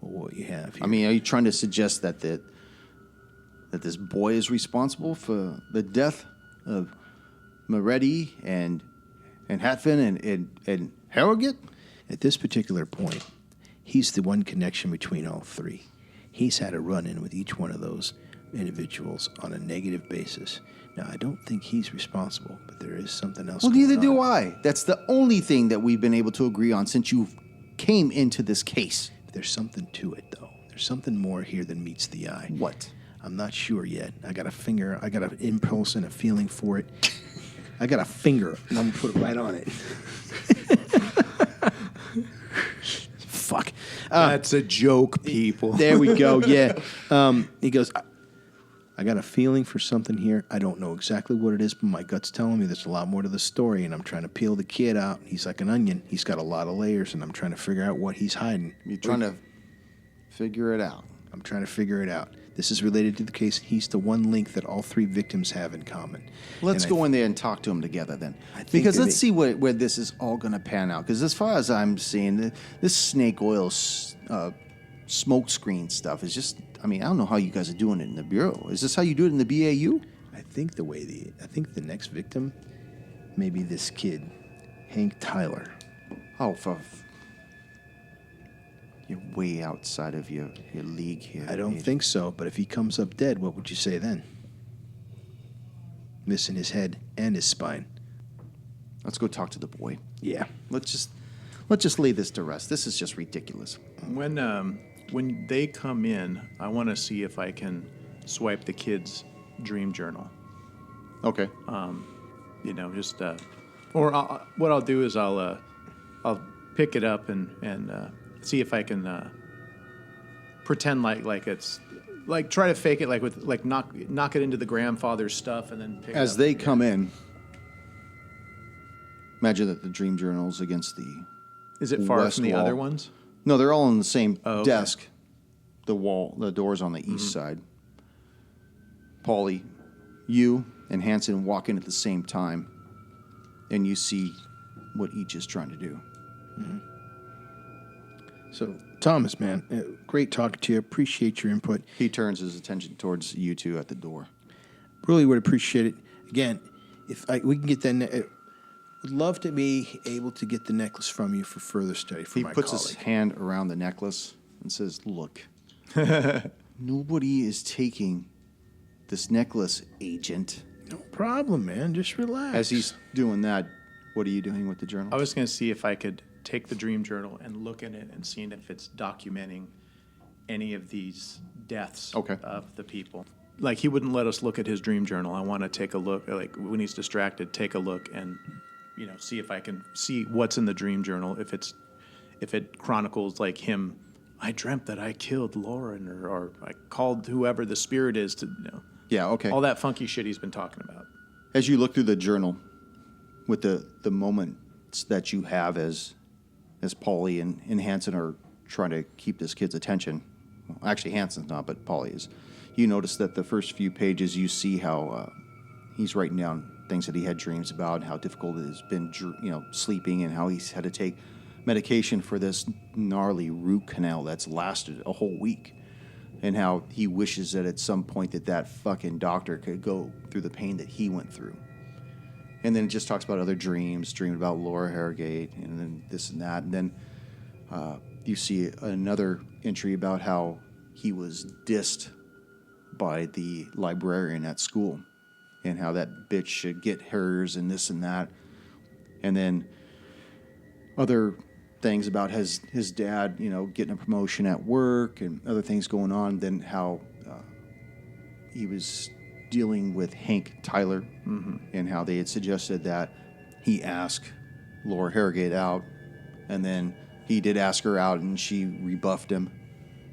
What you have here. I mean, are you trying to suggest that this boy is responsible for the death of Moretti and Hatfin and Harrogate? At this particular point, he's the one connection between all three. He's had a run-in with each one of those individuals on a negative basis. Now, I don't think he's responsible, but there is something else Well, going neither do on. I. That's the only thing that we've been able to agree on since you came into this case. There's something to it, though. There's something more here than meets the eye. What? I'm not sure yet. I got an impulse and a feeling for it. I got a finger, and I'm going to put it right on it. Fuck. That's a joke, people. There we go, yeah. He goes, I got a feeling for something here. I don't know exactly what it is, but my gut's telling me there's a lot more to the story, and I'm trying to peel the kid out. He's like an onion. He's got a lot of layers, and I'm trying to figure out what he's hiding. You're trying to figure it out. I'm trying to figure it out. This is related to the case. He's the one link that all three victims have in common. Let's And go in there and talk to him together then. think Because that let's see where this is all going to pan out. Because as far as I'm seeing, this snake oil smoke screen stuff is just, I mean, I don't know how you guys are doing it in the Bureau. Is this how you do it in the BAU? I think the next victim may be this kid, Hank Tyler. Oh, you're way outside of your league here. I don't think so, but if he comes up dead, what would you say then? Missing his head and his spine. Let's go talk to the boy. Yeah. Let's just lay this to rest. This is just ridiculous. When they come in, I want to see if I can swipe the kid's dream journal. Okay. What I'll do is I'll pick it up and see if I can pretend like it's like try to fake it like knock it into the grandfather's stuff and then pick As it up. they come in, imagine that the dream journal's against the Is it far west from the wall. other ones? No, they're all on the same okay. desk. The door's on the east side. Paulie, you and Hanson walk in at the same time, and you see what each is trying to do. So, Thomas, man, great talking to you. Appreciate your input. He turns his attention towards you two at the door. Really would appreciate it. Again, if we can get that, would love to be able to get the necklace from you for further study for He my puts colleague. his hand around the necklace and says, "Look, nobody is taking this necklace, agent." No problem, man. Just relax. As he's doing that, what are you doing with the journal? I was going to see if I could take the dream journal and look in it and seeing if it's documenting any of these deaths of the people. Like, he wouldn't let us look at his dream journal. I want to take a look, like, when he's distracted, take a look and, see if I can see what's in the dream journal. If it chronicles, like, him, I dreamt that I killed Lauren or I called whoever the spirit is to, Yeah, okay. all that funky shit he's been talking about. As you look through the journal, with the moments that you have as Paulie and Hanson are trying to keep this kid's attention. Well, actually, Hanson's not, but Paulie is. you notice that the first few pages, you see how he's writing down things that he had dreams about, and how difficult it has been, sleeping, and how he's had to take medication for this gnarly root canal that's lasted a whole week, and how he wishes that at some point that fucking doctor could go through the pain that he went through. And then it just talks about other dreams, dreaming about Laura Harrogate, and then this and that. And then you see another entry about how he was dissed by the librarian at school, and how that bitch should get hers and this and that. And then other things about his dad, getting a promotion at work and other things going on. Then how he was dealing with Hank Tyler, and how they had suggested that he ask Laura Harrogate out, and then he did ask her out, and she rebuffed him,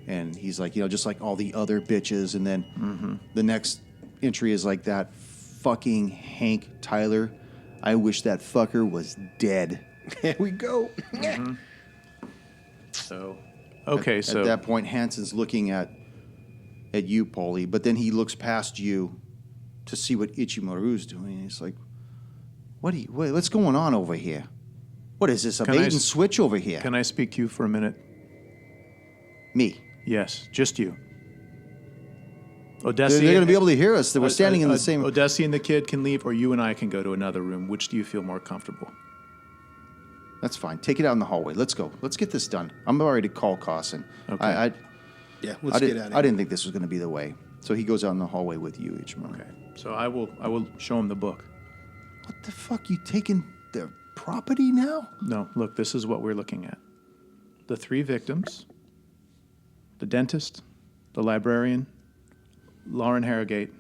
and he's like, just like all the other bitches. And then the next entry is like, that fucking Hank Tyler, I wish that fucker was dead. There we go. So, At that point, Hanson's looking at you, Paulie, but then he looks past you to see what Ichimaru's doing. He's like, what's going on over here? What is this, a bait and switch over here? Can I speak to you for a minute? Me? Yes, just you. Odessi, They're going to be able to hear us. We're standing in the same... Odessi and the kid can leave, or you and I can go to another room. Which do you feel more comfortable? That's fine. Take it out in the hallway. Let's go. Let's get this done. I'm already to call Carson. Okay. Let's get out of here. I didn't think this was going to be the way. So he goes out in the hallway with you, Ichimaru. Okay. So I will show him the book. What the fuck? You taking their property now? No, look, this is what we're looking at. The 3 victims, the dentist, the librarian, Lauren Harrogate.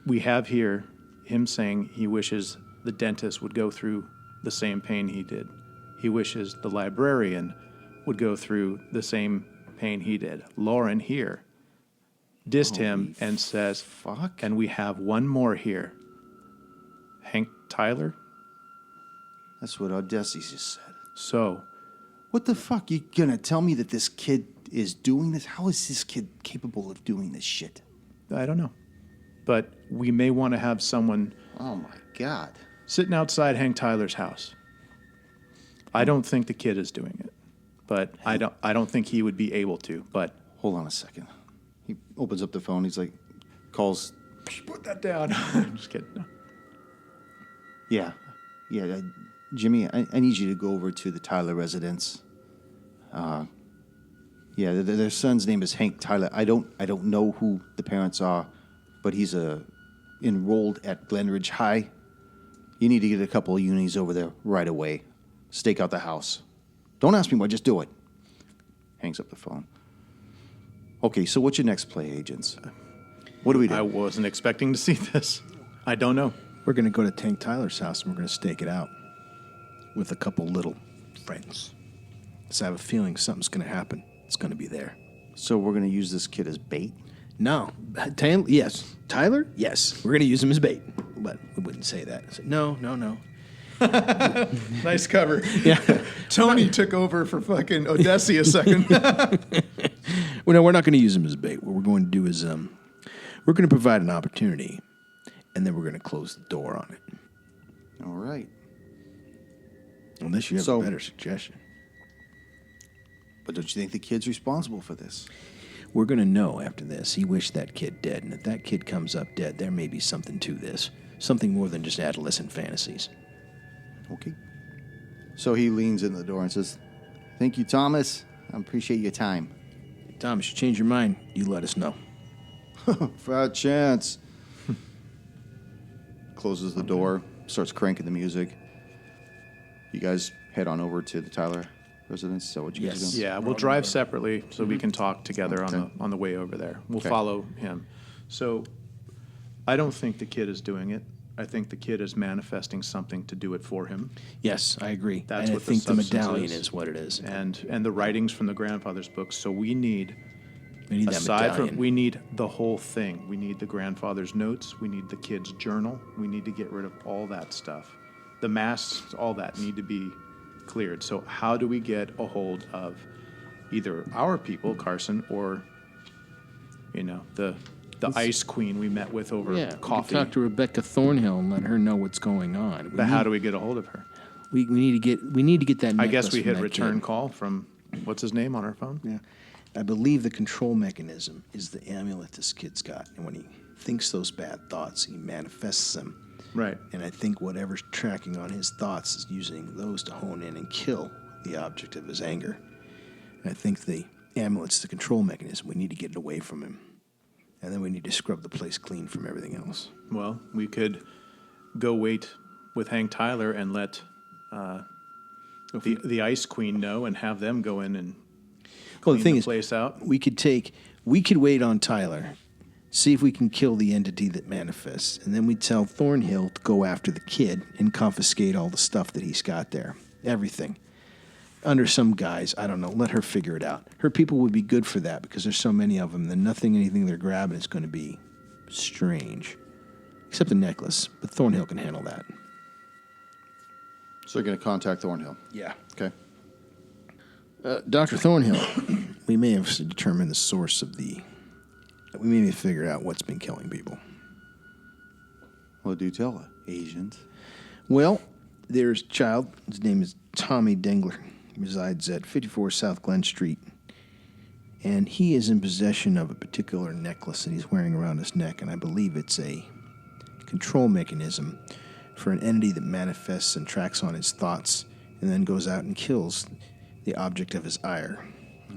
We have here him saying he wishes the dentist would go through the same pain he did. He wishes the librarian would go through the same pain he did. Lauren here dissed him and says, fuck. And we have one more here. Hank Tyler. That's what Odessi just said. So, What the fuck? You gonna tell me that this kid is doing this? How is this kid capable of doing this shit? I don't know. But we may want to have someone Oh my God. sitting outside Hank Tyler's house. I don't think the kid is doing it. But I don't think he would be able to. But Hold on a second. He opens up the phone. He's like, calls. put that down. I'm just kidding. No. Yeah. Jimmy, I need you to go over to the Tyler residence. Their son's name is Hank Tyler. I don't know who the parents are, but he's enrolled at Glenridge High. You need to get a couple of unis over there right away. Stake out the house. Don't ask me why, just do it. Hangs up the phone. Okay, so what's your next play, agents? What do we do? I wasn't expecting to see this. I don't know. We're going to go to Hank Tyler's house and we're going to stake it out with a couple little friends. So I have a feeling something's going to happen. It's going to be there. So we're going to use this kid as bait? No. Yes. Tyler? Yes. We're going to use him as bait. But we wouldn't say that. I said, no. Nice cover. Yeah. Tony took over for fucking Odessi a second. Well, no, we're not going to use him as bait. What we're going to do is we're going to provide an opportunity, and then we're going to close the door on it. All right. Unless you have a better suggestion. But don't you think the kid's responsible for this? We're going to know after this. He wished that kid dead, and if that kid comes up dead, there may be something to this. Something more than just adolescent fantasies. Okay. So he leans in the door and says, "Thank you, Thomas. I appreciate your time." Thomas, you change your mind, you let us know. Fat chance. Closes the door, starts cranking the music. You guys head on over to the Tyler residence. Is that what you guys do? Yeah, we'll drive separately so we can talk together on the way over there. We'll follow him. So I don't think the kid is doing it. I think the kid is manifesting something to do it for him. Yes, I agree. That's and what I think the substance medallion is what it is. And the writings from the grandfather's books. So we need that medallion. We need the whole thing. We need the grandfather's notes. We need the kid's journal. We need to get rid of all that stuff. The masks, all that need to be cleared. So how do we get a hold of either our people, Carson, or the the Ice Queen we met with over Yeah, we coffee. could talk to Rebecca Thornhill and let her know what's going on. But how do we get a hold of her? We need to get that necklace. I guess we from hit that return kid. call from what's his name on our phone. Yeah. I believe the control mechanism is the amulet this kid's got. And when he thinks those bad thoughts, he manifests them. Right. And I think whatever's tracking on his thoughts is using those to hone in and kill the object of his anger. And I think the amulet's the control mechanism. We need to get it away from him. And then we need to scrub the place clean from everything else. Well, we could go wait with Hank Tyler and let the Ice Queen know and have them go in and Well, clean the thing is, place out. we could wait on Tyler, see if we can kill the entity that manifests, and then we tell Thornhill to go after the kid and confiscate all the stuff that he's got there. Everything. Under some guise, I don't know, let her figure it out. Her people would be good for that because there's so many of them, then anything they're grabbing is going to be strange. Except the necklace, but Thornhill can handle that. So you're going to contact Thornhill. Yeah. Okay. Dr. Thornhill, we may have determined the source of we may have figured out what's been killing people. Well, do tell Asians. Well, there's a child. His name is Tommy Dengler. He resides at 54 South Glen Street. And he is in possession of a particular necklace that he's wearing around his neck. And I believe it's a control mechanism for an entity that manifests and tracks on his thoughts and then goes out and kills the object of his ire.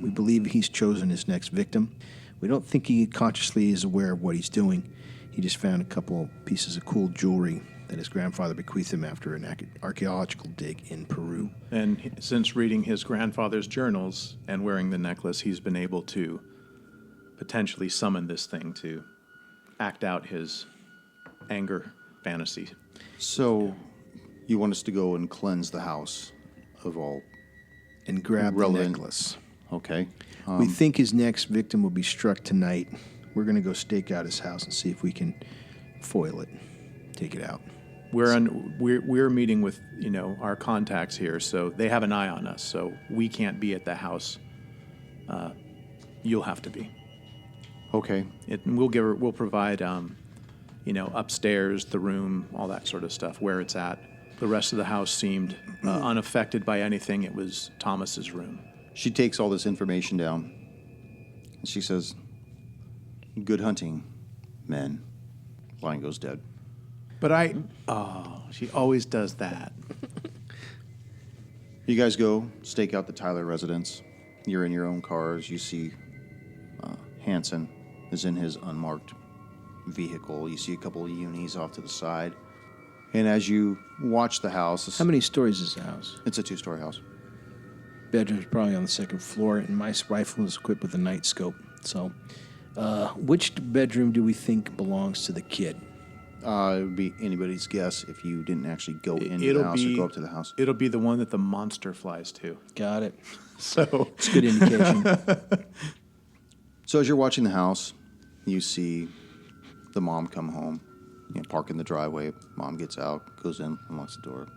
We believe he's chosen his next victim. We don't think he consciously is aware of what he's doing. He just found a couple pieces of cool jewelry that his grandfather bequeathed him after an archaeological dig in Peru. And since reading his grandfather's journals and wearing the necklace, he's been able to potentially summon this thing to act out his anger fantasy. So you want us to go and cleanse the house of all... And grab the relevant- necklace. Okay. We think his next victim will be struck tonight. We're going to go stake out his house and see if we can foil it, take it out. We're meeting with our contacts here, so they have an eye on us. So we can't be at the house. You'll have to be. Okay. We'll provide upstairs, the room, all that sort of stuff, where it's at. The rest of the house seemed unaffected by anything. It was Thomas's room. She takes all this information down, and she says, "Good hunting, men." Lion goes dead. But she always does that. You guys go stake out the Tyler residence. You're in your own cars. You see Hanson is in his unmarked vehicle. You see a couple of unis off to the side. And as you watch the house... How many stories is the house? It's a 2-story house. Bedroom's probably on the second floor, and my rifle is equipped with a night scope. So, which bedroom do we think belongs to the kid? It would be anybody's guess if you didn't actually go into the house or go up to the house. It'll be the one that the monster flies to. Got it. So It's a good indication. So as you're watching the house, you see the mom come home, park in the driveway. Mom gets out, goes in, unlocks the door.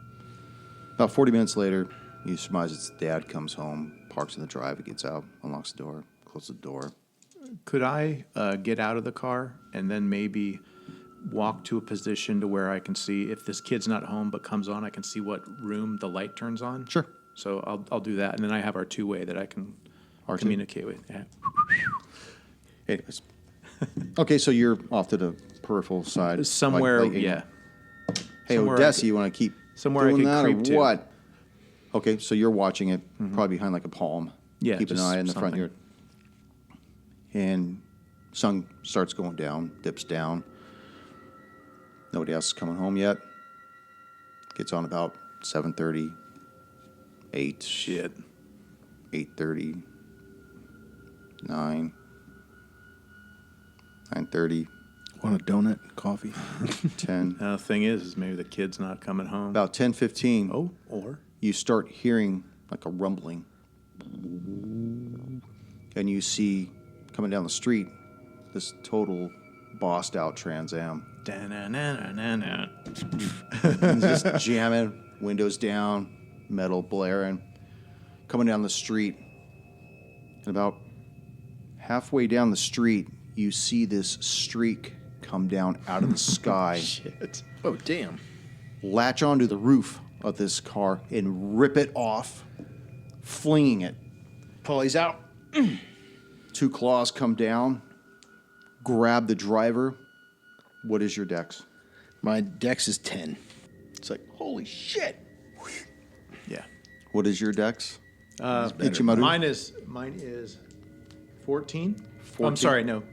About 40 minutes later, you surmise it's dad comes home, parks in the driveway, gets out, unlocks the door, closes the door. could I get out of the car and then maybe walk to a position to where I can see if this kid's not home but comes on, I can see what room the light turns on? Sure. So I'll do that, and then I have our two-way that I can communicate with. Yeah. Anyways. Okay, so you're off to the peripheral side. Somewhere, like, yeah. Hey, Somewhere I Odessa, could- you want to keep somewhere I doing could that creep or to. what? Okay, so you're watching it probably behind like a palm. Yeah, Keep an just eye in the front something. yard. And sun starts going down, dips down. Nobody else is coming home yet. Gets on about 7:30, 8, Shit. 8:30, 9, 9:30, Want a donut? Coffee? 10. Now, the thing is maybe the kid's not coming home. About 10:15, or you start hearing like a rumbling. And you see coming down the street this total bossed out Trans Am. Da-na-na-na-na-na. It's just jamming, windows down, metal blaring, coming down the street. And about halfway down the street, you see this streak come down out of the sky, Shit. Oh, damn. latch onto the roof of this car, and rip it off, flinging it. Paulie's out. 2 claws come down, grab the driver. What is your dex? My dex is 10. It's like, holy shit. Yeah. What is your dex? Mine is 14. Oh, I'm sorry, no,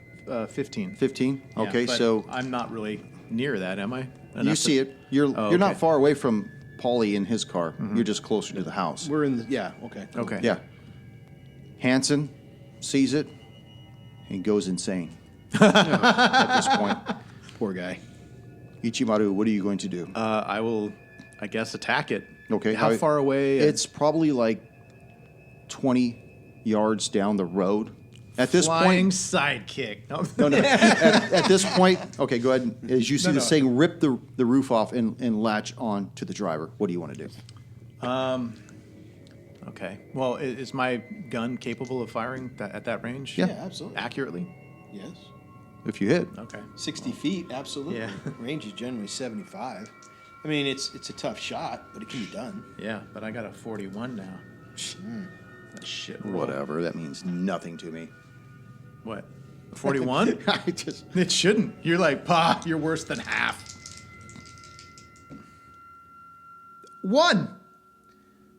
15. 15? Yeah, Okay, but so I'm not really near that, am I? you Enough see it. You're okay. not far away from Paulie in his car. You're just closer to the house. We're in the, yeah, okay. Cool. Okay. Yeah. Hansen sees it and goes insane at this point. Poor guy. Ichimaru, what are you going to do? I will, I guess, attack it. Okay. How far away? It's probably like 20 yards down the road. At this flying point, sidekick. no. At this point, okay, go ahead. As you see this thing rip the roof off and latch on to the driver, what do you want to do? Okay. Well, is my gun capable of firing at that range? Yeah. Absolutely. Accurately? Yes. If you hit. Okay. 60 feet, absolutely. Yeah. Range is generally 75. I mean, it's a tough shot, but it can be done. Yeah, but I got a 41 now. That shit. roll. Whatever. That means nothing to me. What? 41? I just. It shouldn't. You're like, Pa, you're worse than half. 1.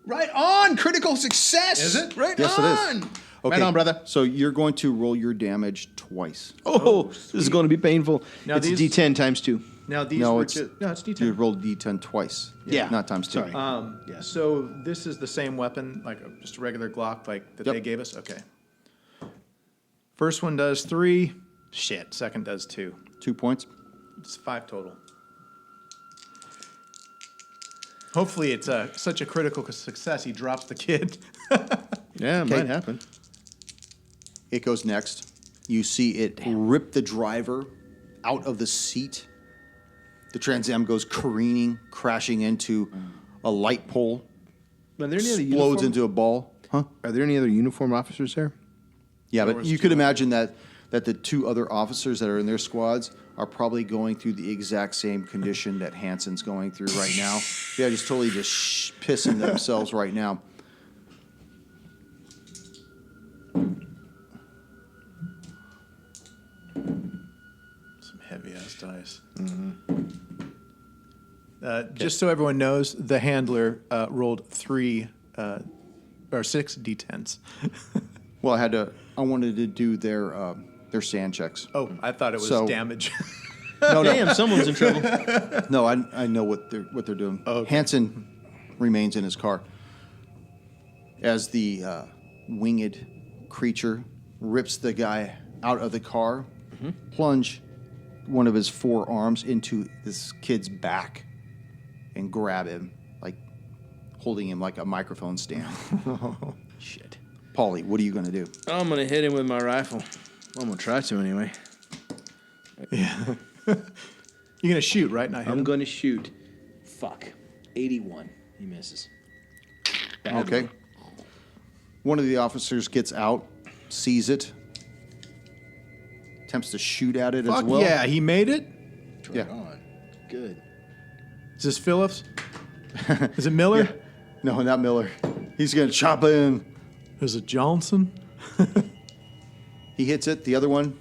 Right on! Critical success! Is it? Right Yes, on! it is. Right on, brother. So you're going to roll your damage twice. Oh, this is going to be painful. Now it's these- a D10 times 2. Now these No, were it's just, no, it's D10. You rolled D10 twice. Yeah. Not times 2. Sorry. Yes. So this is the same weapon, like just a regular Glock, like that Yep. they gave us. Okay. First one does 3. Shit. Second does 2. 2 points. It's 5 total. Hopefully, it's such a critical success. He drops the kid. Yeah, it Okay. might happen. It goes next. You see it rip the driver out of the seat. The Trans Am goes careening, crashing into a light pole, Are there any other explodes uniform? into a ball. Huh? Are there any other uniform officers there? Yeah, There but was you 2 could imagine that the 2 other officers that are in their squads are probably going through the exact same condition that Hansen's going through right now. Yeah, just totally just pissing themselves right now. Some heavy ass dice. Just so everyone knows, the handler rolled 3 or 6 d10s. Well, I wanted to do their sand checks. Oh, I thought it was So- damage. No, Damn, someone's in trouble. No, I know what they're doing. Okay. Hansen remains in his car as the winged creature rips the guy out of the car, plunge one of his forearms into this kid's back, and grab him, like holding him like a microphone stand. Shit. Paulie, what are you going to do? I'm going to hit him with my rifle. I'm going to try to anyway. Yeah. You're gonna shoot, right? Not hit I'm him? going to shoot. Fuck. 81. He misses. Bad Okay. one. One of the officers gets out, sees it, attempts to shoot at it Fuck as well. yeah, he made it. Yeah. Right on. Good. Is this Phillips? Is it Miller? No, not Miller. He's going to chop in. Is it Johnson? He hits it. The other one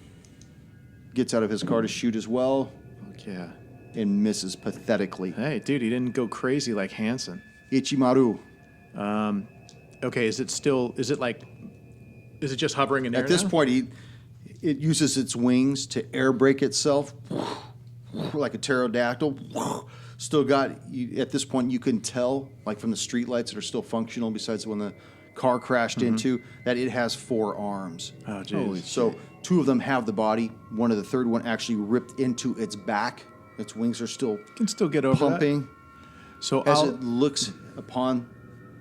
gets out of his car to shoot as well Fuck yeah. and misses pathetically. Hey, dude, he didn't go crazy like Hansen. Ichimaru. Okay, is it just hovering in air At this now? point, it uses its wings to air brake itself like a pterodactyl. Still got, at this point, you can tell, like from the street lights that are still functional, besides when the car crashed into, that it has 4 arms. Oh, jeez. So 2 of them have the body. The third one actually ripped into its back. Its wings are still Can still get over pumping. that. So As I'll, it looks upon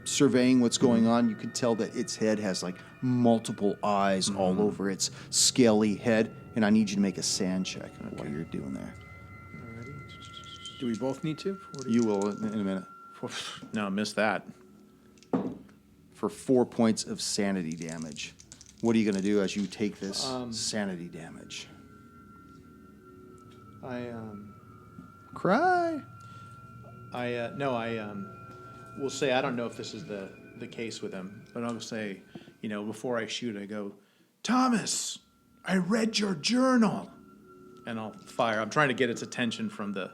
surveying what's going on, you can tell that its head has like multiple eyes all over its scaly head. And I need you to make a sand check while you're doing that. Do we both need to? You will in a minute. no, missed that. For 4 points of sanity damage. What are you going to do as you take this sanity damage? Cry. Will say I don't know if this is the case with him, but I'll say, before I shoot, I go, Thomas, I read your journal, and I'll fire. I'm trying to get its attention from the.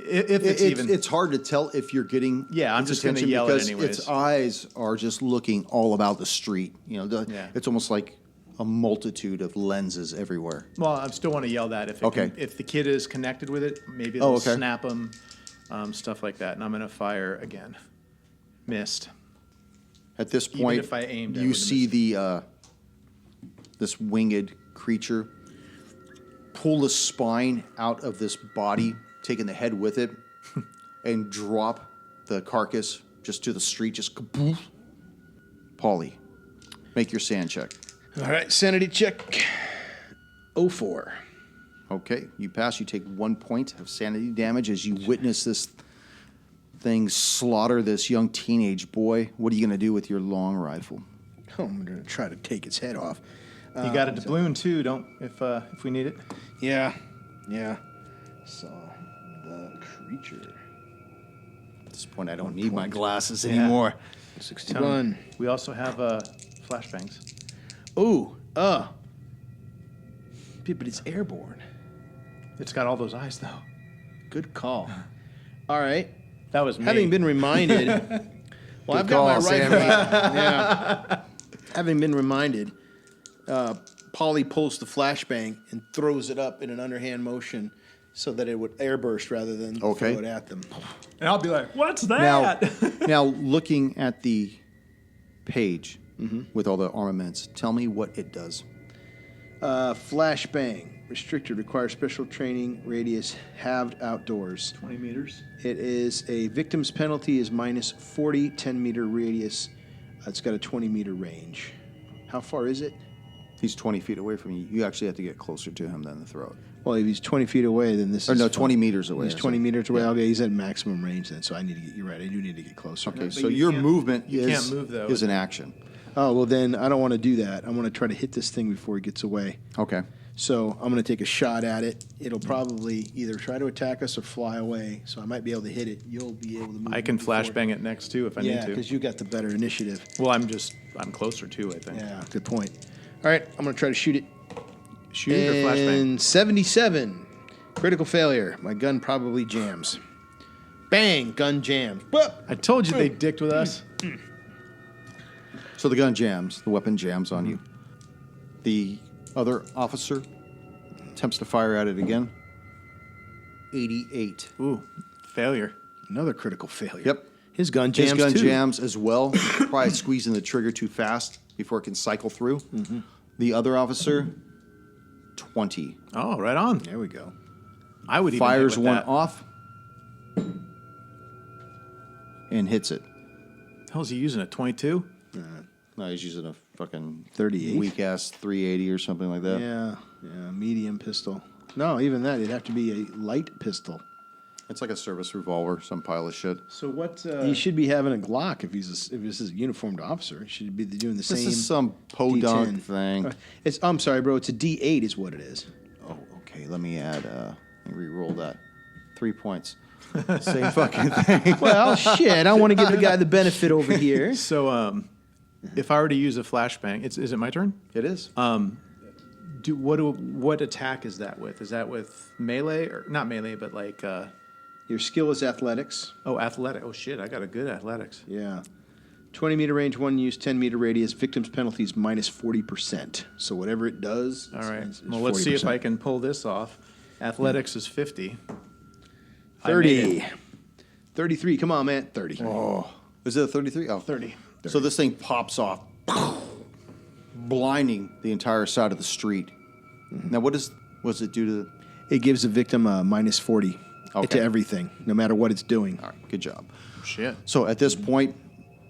If It's hard to tell if you're getting I'm its just going to attention yell because it anyways. its eyes are just looking all about the street. It's almost like a multitude of lenses everywhere. Well, I still want to yell that if the kid is connected with it, maybe they'll snap them, stuff like that. And I'm going to fire again. Missed. At this point, if I aimed, I you wouldn't see the this winged creature pull the spine out of this body, taking the head with it, and drop the carcass just to the street. Just kaboof. Paulie, make your sand check. All right, sanity check. 04. Okay, you pass. You take 1 point of sanity damage as you witness this thing slaughter this young teenage boy. What are you going to do with your long rifle? Oh, I'm going to try to take its head off. You got a doubloon too, if we need it. Yeah. Saw the creature. At this point, I don't need my glasses anymore. 61. We also have flashbangs. Ooh, but it's airborne. It's got all those eyes though. Good call. All right. That was me. Having been reminded, well, I've got my rifle. Yeah. Having been reminded, Polly pulls the flashbang and throws it up in an underhand motion so that it would airburst rather than throw it at them. And I'll be like, "What's that?" Now looking at the page with all the armaments, tell me what it does. Flashbang. Restricted. Requires special training. Radius. Halved outdoors. 20 meters. It is a victim's penalty is minus 40, 10-meter radius. It's got a 20-meter range. How far is it? He's 20 feet away from you. You actually have to get closer to him than the throat. Well, if he's 20 feet away, then this is... 20 meters away. He's 20 meters away. Okay, he's at maximum range then, so I need to get... You're right, I do need to get closer. Okay, so your movement you can't move, though, is an action. Oh, well then, I don't want to do that. I want to try to hit this thing before it gets away. Okay. So I'm going to take a shot at it. It'll probably either try to attack us or fly away, so I might be able to hit it. You'll be able to move I can before. flashbang it next too if I need Yeah, to. because you got the better initiative. Well, I'm closer too, I think. Yeah, good point. All right, I'm going to try to shoot it. Shoot it or flashbang? And 77. Critical failure. My gun probably jams. Bang! Gun jams. I told you they dicked with us. So the gun jams. The weapon jams on you. The other officer attempts to fire at it again. 88. Ooh, failure. Another critical failure. Yep. His gun jams His gun too. jams as well. Probably squeezing the trigger too fast before it can cycle through. The other officer, 20. Oh, right on. There we go. I would even Fires hit with one that. off and hits it. How's he using a 22? No, he's using a fucking 38? weak-ass 380 or something like that. Yeah, medium pistol. No, even that. It'd have to be a light pistol. It's like a service revolver, some pile of shit. So what? He should be having a Glock if if this is a uniformed officer. He should be doing the same. This is some podunk D10 thing. I'm sorry, bro. It's a D8 is what it is. Oh, okay. Let me add. Let me re-roll that. 3 points. Same fucking thing. Well, shit. I want to give the guy the benefit over here. So, if I were to use a flashbang, is it my turn? It is. What attack is that with? Is that with melee or not melee, but like? Your skill is athletics. Oh, athletic. Oh shit, I got a good athletics. Yeah. 20-meter range, one use, 10-meter radius. Victim's penalties minus 40%. So whatever it does. All right. It's Well, let's see if 40%. I can pull this off. Athletics is 50. 30. 33. Come on, man. 30. Oh, is it a 33? Oh, 30. So this thing pops off, blinding the entire side of the street. Now, what does it do to? It gives the victim a minus 40 Okay. to everything, no matter what it's doing. All right, good job. Shit. So at this point,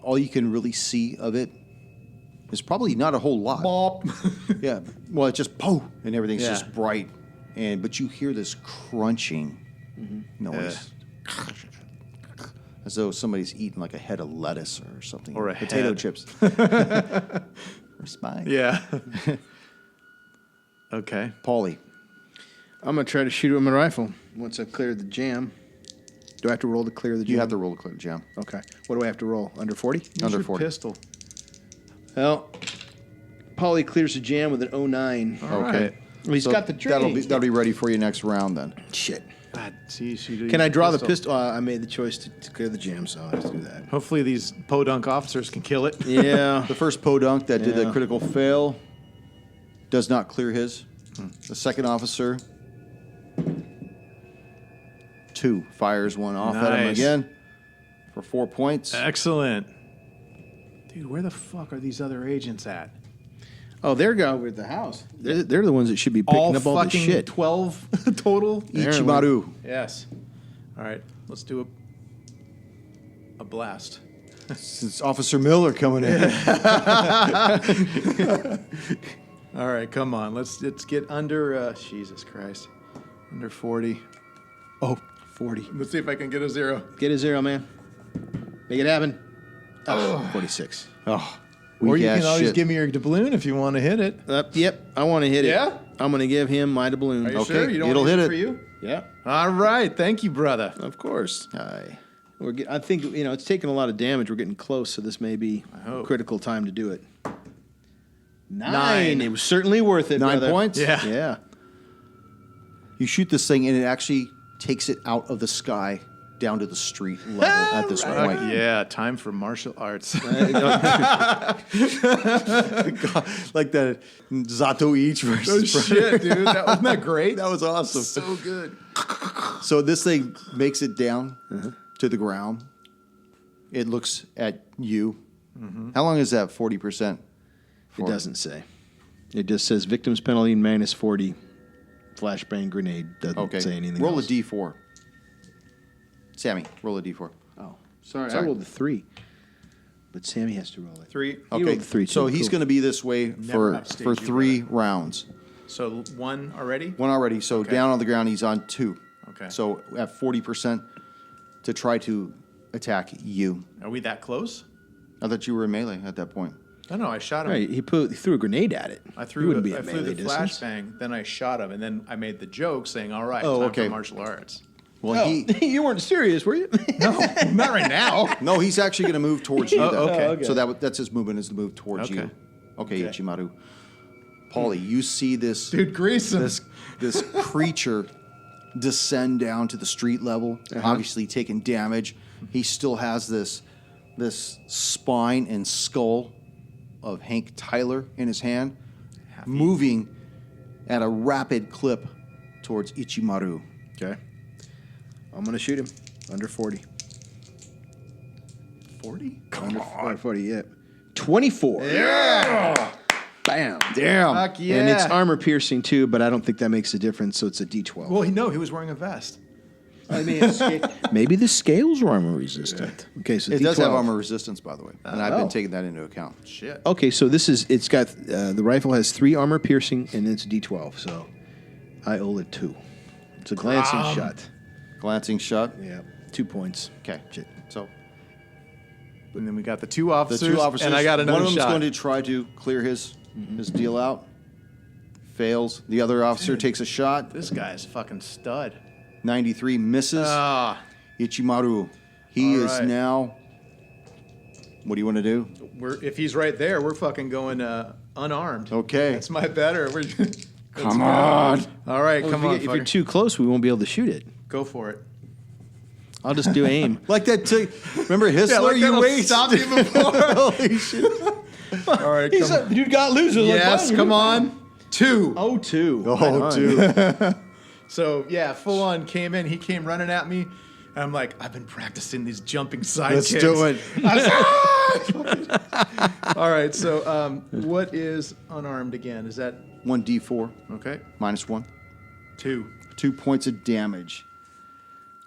all you can really see of it is probably not a whole lot. Yeah. Well, it's just and everything's Yeah. just bright, but you hear this crunching noise, as though somebody's eating like a head of lettuce or something, Or a potato head. chips, or spine. Yeah. Okay. Paulie. I'm going to try to shoot him with a rifle once I've cleared the jam. Do I have to roll to clear the jam? You have to roll a clear jam. Okay. What do I have to roll? Under 40? Use Under your 40. pistol. Well, Paulie clears the jam with an 09. All Okay. right. Well, he's got the that'll be ready for you next round then. Shit. God, see, she Can I draw the pistol? I made the choice to clear the jam, so I have to do that. Hopefully these podunk officers can kill it. Yeah. The first podunk that did the Yeah. critical fail does not clear his. The second officer, 2, fires one off at him Nice. again for 4 points. Excellent. Dude, where the fuck are these other agents at? Oh, they're over at the house. They're the ones that should be picking up all the fucking shit. 12 total? Ichimaru. Yes. All right, let's do a blast. It's Officer Miller coming in. All right, come on. Let's get under, Jesus Christ, under 40. Oh, 40. Let's see if I can get a 0. Get a 0, man. Make it happen. Oh, 46. Oh, Or you weak-ass can always shit. give me your doubloon if you want to hit it. Yep, I want to hit it. Yeah? I'm going to give him my doubloon. Are you Okay, sure? You don't it'll want to hit use it. for you? Yeah, All right, thank you, brother. of course. Aye. I think, it's taking a lot of damage. We're getting close, so this may be hope. critical time to do it. 9. It was certainly worth it, 9 brother. points? Yeah. Yeah. You shoot this thing and it actually takes it out of the sky down to the street level at this point. Yeah, time for martial arts. Like the Zato Each versus Predator. Shit, dude. Wasn't that great? That was awesome. so good. So this thing makes it down to the ground. It looks at you. How long is that 40%? It doesn't say. It just says victim's penalty minus 40. Flashbang grenade. Doesn't say anything Roll else. a D4. Sammy, roll a D4. Oh, sorry. I Sorry. rolled the 3. But Sammy has to roll it. 3. You Okay, rolled the 3 too. so he's Cool. going to be this way Never for upstage you, 3 rounds. So 1 already? One already. So Okay. down on the ground, he's on 2. Okay. So at 40% to try to attack you. Are we that close? I thought you were in melee at that point. No, I shot him. Right, he threw a grenade at it. I He threw wouldn't the be at melee melee distance. flashbang, then I shot him, and then I made the joke saying, all right, Oh, time okay. for martial arts. Well, he You weren't serious, were you? No, not right now. no, he's actually going to move towards you. then. okay. So that's his movement is to move towards Okay. you. Okay, Ichimaru. Paulie, you see this Dude, grease him. this creature descend down to the street level, obviously taking damage. He still has this spine and skull of Hank Tyler in his hand, moving at a rapid clip towards Ichimaru. Okay. I'm going to shoot him. Under 40. 40? Under 40, yeah. 24. Yeah! Bam. Damn. Fuck yeah. And it's armor piercing too, but I don't think that makes a difference, so it's a D12. Well, no, he was wearing a vest. I mean, maybe the scales are armor resistant. Okay, so It D12. does have armor resistance, by the way, and I've been Oh. taking that into account. Shit. Okay, so it's got, the rifle has 3 armor piercing, and it's a D12, so I owe it 2. It's a glancing shot. Glancing shot. Yeah, 2 points. Okay. So And then we got the 2 the officers, 2 officers, and I got another one of them's shot. going to try to clear his deal out. Fails. The other officer takes a shot. This guy is fucking stud. 93 misses. Ichimaru. He All is right. now. What do you want to do? If he's right there, we're fucking going unarmed. Okay. That's my better. Come on. All right, come on, If you're fucker. too close, we won't be able to shoot it. Go for it. I'll just do aim. Like that. Remember Histler? You wait. Stop you before. Holy shit. All right, come on. Dude got losers. Yes, come on. 2. Oh, 2. Oh, dude. So, yeah, full on came in. He came running at me. And I'm like, I've been practicing these jumping side Let's kicks. do it. All right, so what is unarmed again? Is that 1d4 okay? minus 1. 2. 2 points of damage.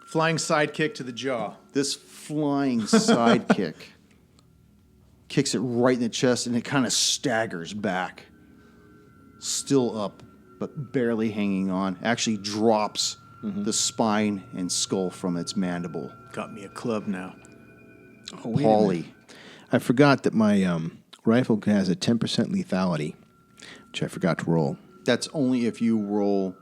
Flying side kick to the jaw. This flying sidekick kicks it right in the chest, and it kind of staggers back. Still up, but barely hanging on. Actually drops the spine and skull from its mandible. Got me a club now. Oh, wait a minute. Paulie. I forgot that my rifle has a 10% lethality, which I forgot to roll. That's only if you roll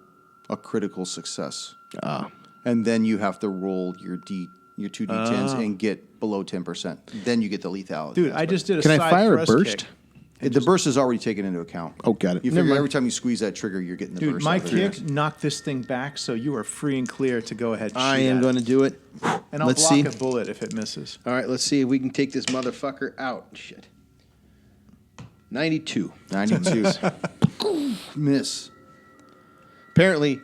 a critical success. Ah. And then you have to roll your two D10s and get below 10%. Then you get the lethality. Dude, I just did a Can I side fire a thrust burst? kick. The burst is already taken into account. Oh, got it. You Never figure mind. every time you squeeze that trigger, you're getting the Dude, burst. my out of it. kick knocked this thing back, so you are free and clear to go ahead and I shoot am at going to do it. And I'll Let's block see. a bullet if it misses. All right, let's see if we can take this motherfucker out. Shit. 92. 92. Miss. Apparently,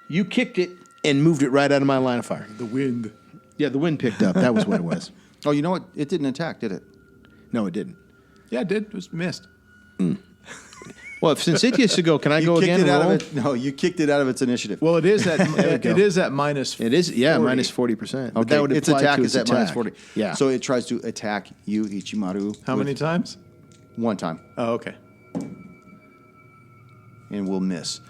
you kicked it and moved it right out of my line of fire. The wind. Yeah, the wind picked up. That was what it was. Oh, you know what? It didn't attack, did it? No, it didn't. Yeah, it did. It was missed. Well, since it gets to go, can I go kicked again? it And out roll? of it. No, you kicked it out of its initiative. Well, it is at go. it is at minus. It is, yeah, 40. minus 40%. But okay, that would its apply attack to is its at minus attack. 40. Yeah. So it tries to attack you, Ichimaru. How with many times? One time, Oh, okay. and will miss.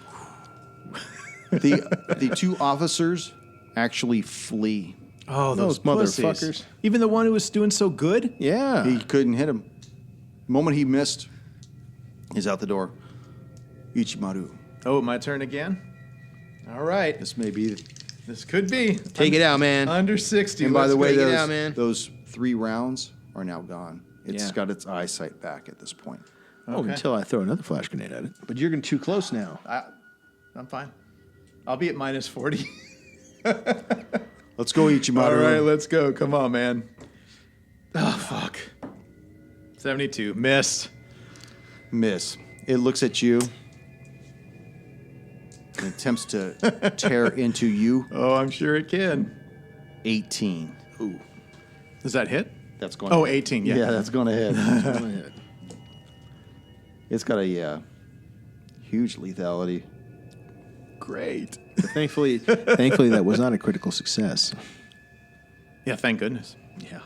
The two officers actually flee. Oh, Those pussies. motherfuckers. Even the one who was doing so good. Yeah. He couldn't hit him. The moment he missed, he's out the door. Ichimaru. Oh, my turn again. All right. This may be. This could be. Take it out, man. Under 60. And by Let's the way, take it those, out, man. those 3 rounds are now gone. It's Yeah. got its eyesight back at this point. Oh, Okay. until I throw another flash grenade at it. But you're getting too close now. I'm fine. I'll be at minus 40. Let's go, Ichimaru. All right, let's go. Come on, man. Oh, fuck. 72. Missed. Miss. It looks at you and attempts to tear into you. Oh, I'm sure it can. 18. Ooh. Does that hit? That's going. Oh, to 18. Yeah, Yeah. that's going to hit. It's got a huge lethality. Great. But thankfully, that was not a critical success. Yeah, thank goodness. Yeah.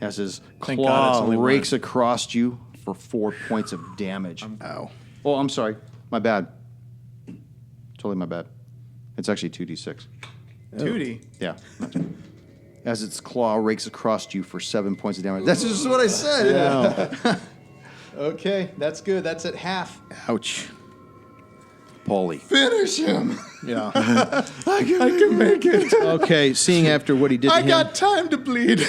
As his Thank God it's claw only rakes one. across you for 4 points of damage. Ow. Oh, I'm sorry. My bad. Totally my bad. It's actually 2d6. Tootie. Yeah. As its claw rakes across you for 7 points of damage. That's just what I said. Okay, that's good. That's at half. Ouch. Paulie. Finish him. Yeah. I can make it. Okay, seeing after what he did to I him. got time to bleed.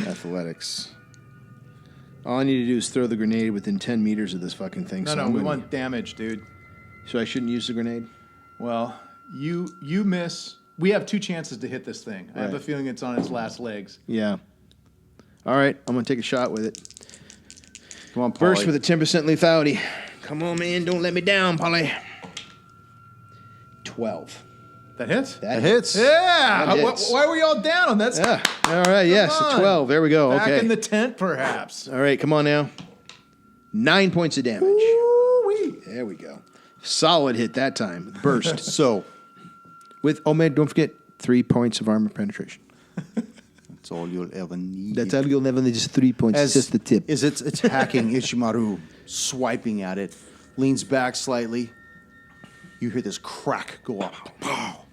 Athletics. All I need to do is throw the grenade within 10 meters of this fucking thing. No, so no, I'm we gonna- want damage, dude. So I shouldn't use the grenade? Well, you miss. We have 2 chances to hit this thing. I have a Right. feeling it's on its last legs. Yeah. All right, I'm going to take a shot with it. Come on, Paulie. Burst with a 10% lethality. Come on, man. Don't let me down, Polly. 12. That hits? That hits. Yeah. That Why, hits. why were y'all down on that? Yeah. All right, yes, on. a 12. There we go. Back Okay. in the tent, perhaps. All right, come on now. 9 points of damage. Ooh-wee. There we go. Solid hit that time. Burst. So, With, oh man, don't forget 3 points of armor penetration. that's all you'll ever need. That's all you'll never need, just 3 points. It's just the tip. As it's attacking Ichimaru, swiping at it, leans back slightly. You hear this crack go up, pow,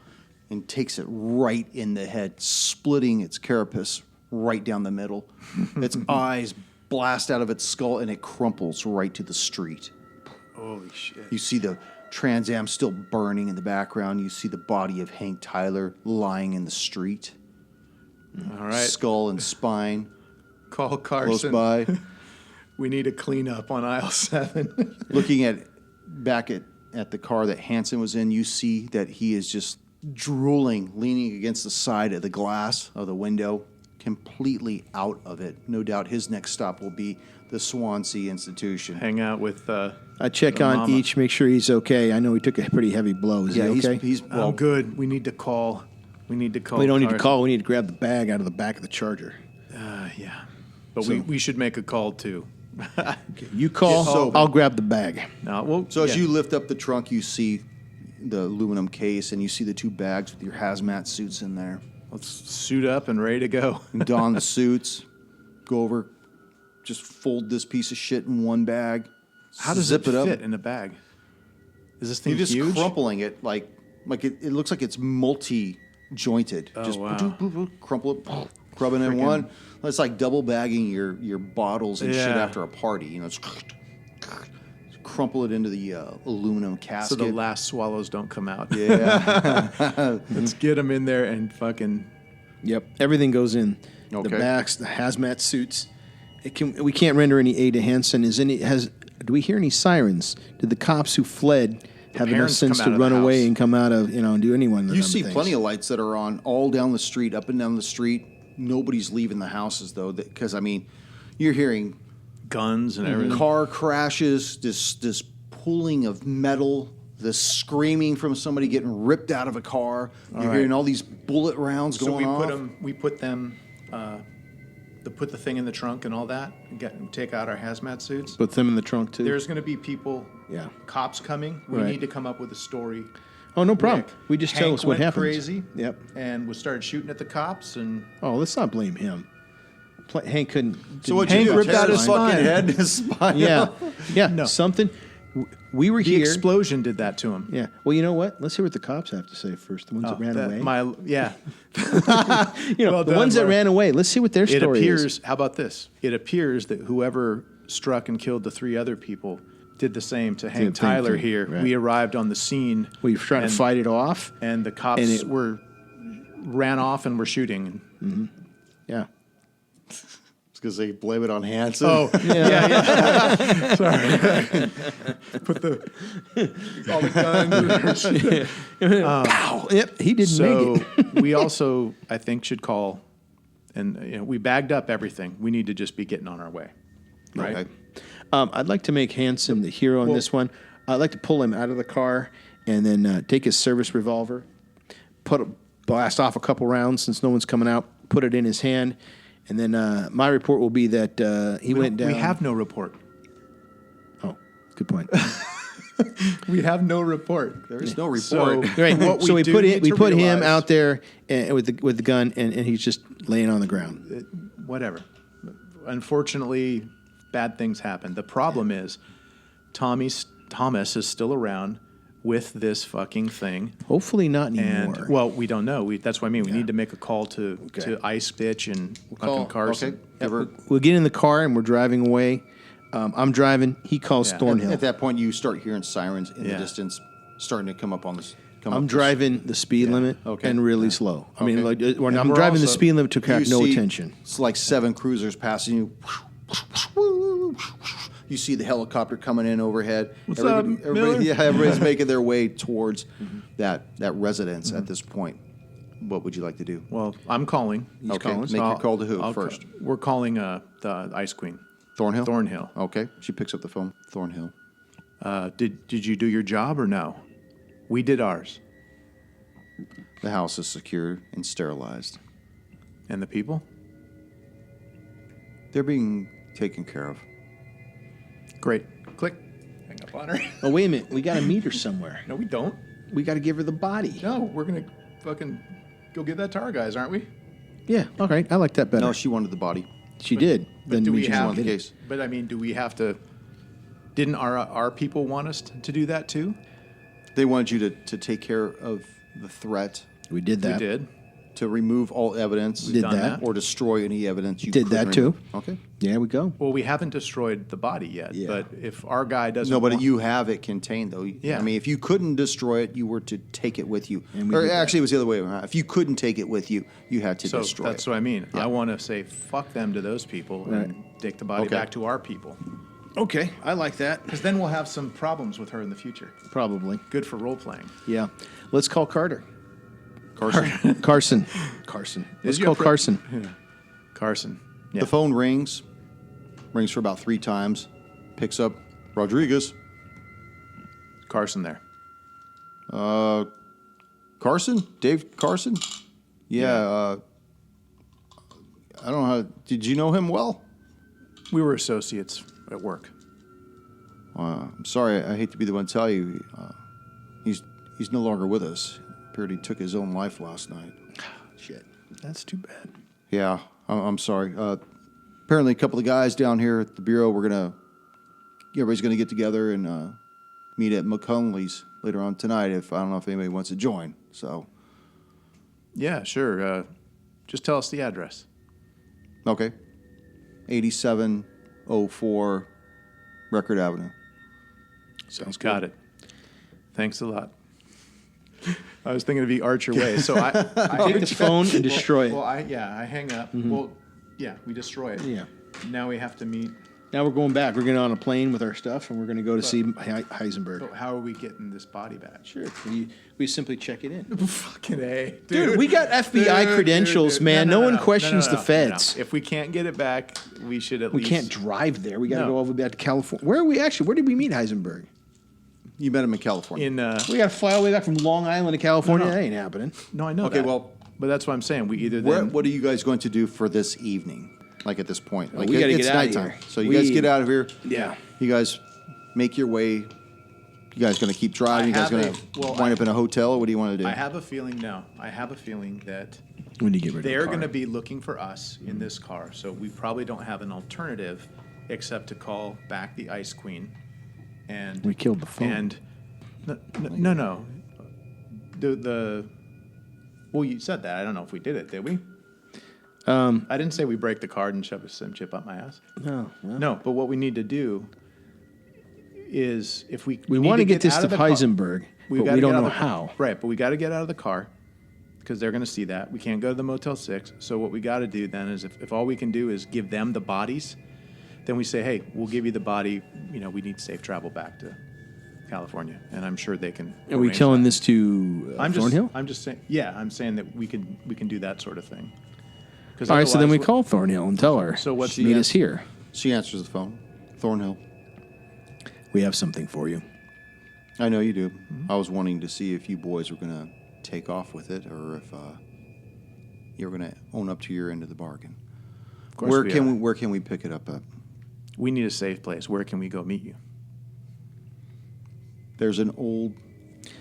and takes it right in the head, splitting its carapace right down the middle. Its eyes blast out of its skull, and it crumples right to the street. Holy shit. You see the Trans Am still burning in the background. You see the body of Hank Tyler lying in the street. All right. Skull and spine Call close Carson. by. We need a cleanup on aisle 7. Looking back at the car that Hanson was in, you see that he is just drooling, leaning against the side of the glass of the window, completely out of it. No doubt his next stop will be the Swansea Institution. Hang out with. I check the on mama. each, make sure he's okay. I know he took a pretty heavy blow. Is he okay? he's well. I'm good. We need to call. We need to call. we don't need to Carson. call. We need to grab the bag out of the back of the Charger. Yeah. But we should make a call too. You call, So- I'll grab the bag. No, well, So as yeah. you lift up the trunk, you see the aluminum case, and you see the 2 bags with your hazmat suits in there. Let's suit up and ready to go. And don the suits, go over, just fold this piece of shit in one bag. How does zip it up? fit in a bag? Is this thing You're just huge? crumpling it like it looks like it's multi-jointed. Oh, Just wow. crumple it, rubbing in one. It's like double bagging your bottles and shit after a party. You know, it's crumple it into the aluminum casket. So the last swallows don't come out. Yeah. Let's get them in there and fucking... Yep, everything goes in. Okay. The backs, the hazmat suits. We can't render any aid to Hansen. Do we hear any sirens? Did the cops who fled have enough parents sense come to out of the run away house. and come out of, and do any one of the You dumb see things? plenty of lights that are on all down the street, up and down the street. Nobody's leaving the houses, though, because, I mean, you're hearing guns and everything. car crashes, this pulling of metal, this screaming from somebody getting ripped out of a car. You're hearing all these bullet rounds So going off. we put them, put the thing in the trunk and all that, and take out our hazmat suits. Put them in the trunk, too. There's going to be people, Yeah. cops coming. We Right. need to come up with a story. Oh, no problem. Rick, We just Hank tell us what went happens. crazy. Yep. And we started shooting at the cops, and Oh, let's not blame him. Hank couldn't. So what didn't you have do? a Tear fucking his fucking spine. head, his spine. Yeah, yeah. No. Something. We were the here. explosion did that to him. Yeah. Well, you know what? Let's hear what the cops have to say first. The ones that ran away. Yeah. the Well done, ones that Mark. ran away. Let's see what their It story appears. is. How about this? It appears that whoever struck and killed the 3 other people did the same to Hank thing Tyler too, here. right. We arrived on the scene. We were trying to and- fight it off. and the cops And it- ran off and were shooting. Yeah. Because they blame it on Hanson. Oh, yeah. Sorry. Put all the guns. Pow! Yep. He didn't So make it. we also, I think, should call, and we bagged up everything. We need to just be getting on our way. Right. Okay. I'd like to make Hanson the hero in this one. I'd like to pull him out of the car and then take his service revolver, blast off a couple rounds since no one's coming out, put it in his hand, and then my report will be that he went down. We have no report. Oh, good point. We have no report. There's no report. So, Right. what So we do put need we to put him realize- out there with the gun, and he's just laying on the ground. Whatever. Unfortunately, bad things happen. The problem is Thomas is still around with this fucking thing. Hopefully not anymore. And, well, we don't know. That's what I mean. We need to make a call to Ice Bitch and fucking Carson. Okay. We'll get in the car and we're driving away. I'm driving. He calls Yeah. Thornhill. At that point, you start hearing sirens in the Yeah. distance starting to come up on this. I'm driving the speed limit Okay. and really slow. I mean, Okay. like, when And I'm we're driving the also- speed limit to attract no see attention. It's like 7 cruisers passing you. You see the helicopter coming in overhead. up, Miller? Everybody's making their way towards that residence at this point. What would you like to do? Well, I'm calling. Okay, calling. make your call to who first? We're calling the Ice Queen. Thornhill? Thornhill. Okay, she picks up the phone. Thornhill. Did you do your job or no? We did ours. The house is secured and sterilized. And the people? They're being taken care of. Great. Click. Hang up on her. Oh, wait a minute. We got to meet her somewhere. No, we don't. We got to give her the body. No, we're going to fucking go get that tar guys, aren't we? Yeah, all right. I like that better. No, she wanted the body. she did. But Then do we just have wanted to the get it. case. But I mean, do we have to? Didn't our people want us to do that too? They wanted you to take care of the threat, We did that. We did. to remove all evidence, Did done that. that. or destroy any evidence you Did couldn't that too. remove. Okay. There we go. Well, we haven't destroyed the body yet. Yeah. But if our guy doesn't, No, but want- you have it contained, though. Yeah. I mean, if you couldn't destroy it, you were to take it with you. And we Or did that. actually, it was the other way around. If you couldn't take it with you, you had to So destroy that's it. what I mean. Yeah. I want to say fuck them to those people and take the body Okay. back to our people. Okay, I like that. Because then we'll have some problems with her in the future. Probably. Good for role playing. Yeah. Let's call Carter. Carson. Carson. Carson. Let's you call a fri- Carson. Carson. Yeah. The phone rings for about 3 times, picks up Rodriguez. Carson there. Carson? Dave Carson? Yeah. I don't know how. Did you know him well? We were associates at work. I'm sorry. I hate to be the one to tell you. He's no longer with us. Appeared he took his own life last night. Shit. That's too bad. Yeah, I'm sorry. Apparently, a couple of guys down here at the bureau, everybody's gonna get together and meet at McConley's later on tonight. I don't know if anybody wants to join. So, Yeah, sure. Just tell us the address. Okay. 8704 Record Avenue. Sounds good. Got it. Thanks a lot. I was thinking it'd be Archer Way. So I Take the phone and destroy it. Well, I hang up. Well, yeah, we destroy it. Yeah. Now we have to meet. Now we're going back. We're getting on a plane with our stuff, and we're going to go to see Heisenberg. But how are we getting this body back? Sure. We simply check it in. Fucking A. Dude, we got FBI credentials, man. No one questions the feds. No. If we can't get it back, we should at least. We can't drive there. We got to No. go all the way back to California. Where are we actually? Where did we meet Heisenberg? You met him in California. We got to fly all the way back from Long Island to California. No. That ain't happening. No, I know Okay, that. well, but that's what I'm saying. We either what are you guys going to do for this evening? Like at this point? Like we gotta it's get out of nighttime. here. So you guys get out of here. Yeah. You guys make your way. You guys going to keep driving? You guys going to wind up in a hotel? What do you want to do? I have a feeling that When do you get rid of they're the car? going to be looking for us in this car. So we probably don't have an alternative except to call back the Ice Queen. And We killed the phone. And no. Well, you said that. I don't know if we did it. Did we? I didn't say we break the card and shove a SIM chip up my ass. No. Well, No, but what we need to do is if we we need want to get this out to of the car- Heisenberg, but gotta we don't get out know of the car. how. Right, but we got to get out of the car because they're going to see that. We can't go to the Motel 6. So what we got to do then is if all we can do is give them the bodies, then we say, hey, we'll give you the body. You know, we need safe travel back to California. And I'm sure they can. Are we arrange telling that. this to Thornhill? I'm just saying, yeah, I'm saying that we can do that sort of thing. All right, so then we otherwise- call Thornhill and tell her. So what's meet the us here? She answers the phone. Thornhill. We have something for you. I know you do. I was wanting to see if you boys were going to take off with it or if you were going to own up to your end of the bargain. Of course Where we can are. where can we pick it up at? We need a safe place. Where can we go meet you? There's an old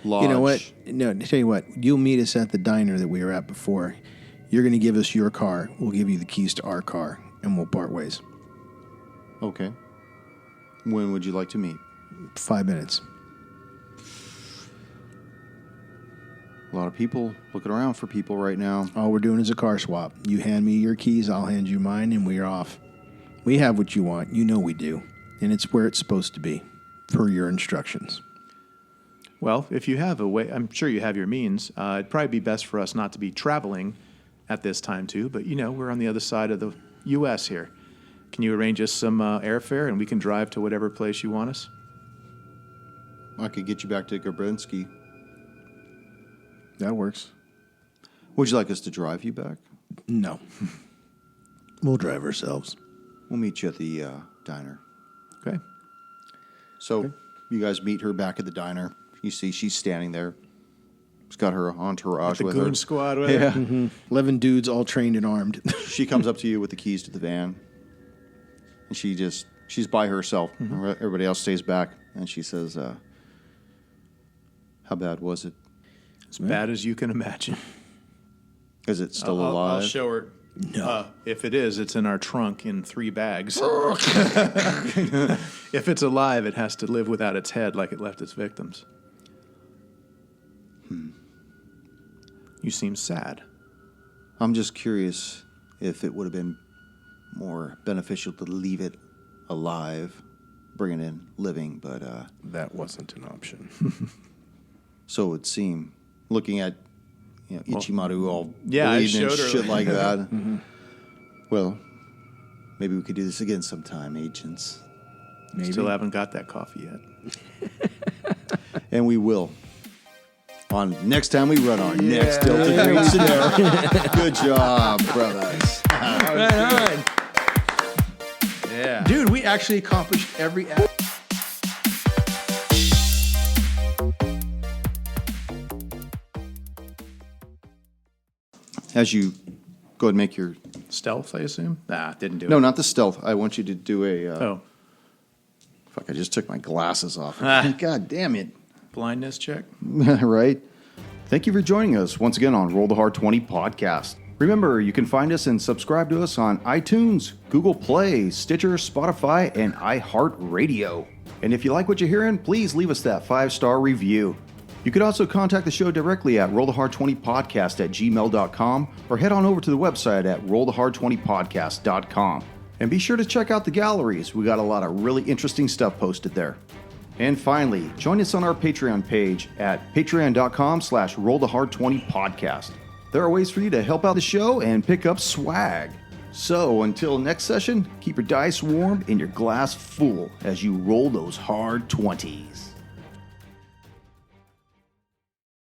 lodge. You know what? No, tell you what. You'll meet us at the diner that we were at before. You're going to give us your car. We'll give you the keys to our car, and we'll part ways. Okay. When would you like to meet? 5 minutes. A lot of people looking around for people right now. All we're doing is a car swap. You hand me your keys, I'll hand you mine, and we're off. We have what you want. You know we do. And it's where it's supposed to be, per your instructions. Well, if you have a way, I'm sure you have your means. It'd probably be best for us not to be traveling at this time, too. But, you know, we're on the other side of the U.S. here. Can you arrange us some airfare and we can drive to whatever place you want us? I could get you back to Gabrinsky. That works. Would you like us to drive you back? No. We'll drive ourselves. We'll meet you at the diner. Okay. So you guys meet her back at the diner. You see she's standing there. She's got her entourage The with her. goon squad with her. 11 dudes all trained and armed. She comes up to you with the keys to the van. And she's by herself. Everybody else stays back. And she says, how bad was it? As bad as you can imagine. Is it still I'll alive? show her. No. If it is, it's in our trunk in 3 bags. If it's alive, it has to live without its head like it left its victims. You seem sad. I'm just curious if it would have been more beneficial to leave it alive, bring it in living, but That wasn't an option. so it would seem, looking at Ichimaru all Yeah, I bleeding and showed her. shit like that. Well, maybe we could do this again sometime, agents. Maybe. Still haven't got that coffee yet. And we will. On next time we run our next Delta Green scenario. Good job, brothers. Right on. Yeah. Dude, we actually accomplished every act. As you go ahead and make your... Stealth, I assume? Nah, didn't do it. No, not the stealth. I want you to do a... Oh, Fuck, I just took my glasses off. Ah. God damn it. blindness check. Right? Thank you for joining us once again on Roll the Hard 20 podcast. Remember, you can find us and subscribe to us on iTunes, Google Play, Stitcher, Spotify, and iHeart Radio. And if you like what you're hearing, please leave us that 5-star review. You could also contact the show directly at rollthehard20podcast@gmail.com or head on over to the website at rollthehard20podcast.com. And be sure to check out the galleries. We got a lot of really interesting stuff posted there. And finally, join us on our Patreon page at patreon.com/rollthehard20podcast. There are ways for you to help out the show and pick up swag. So until next session, keep your dice warm and your glass full as you roll those hard 20s.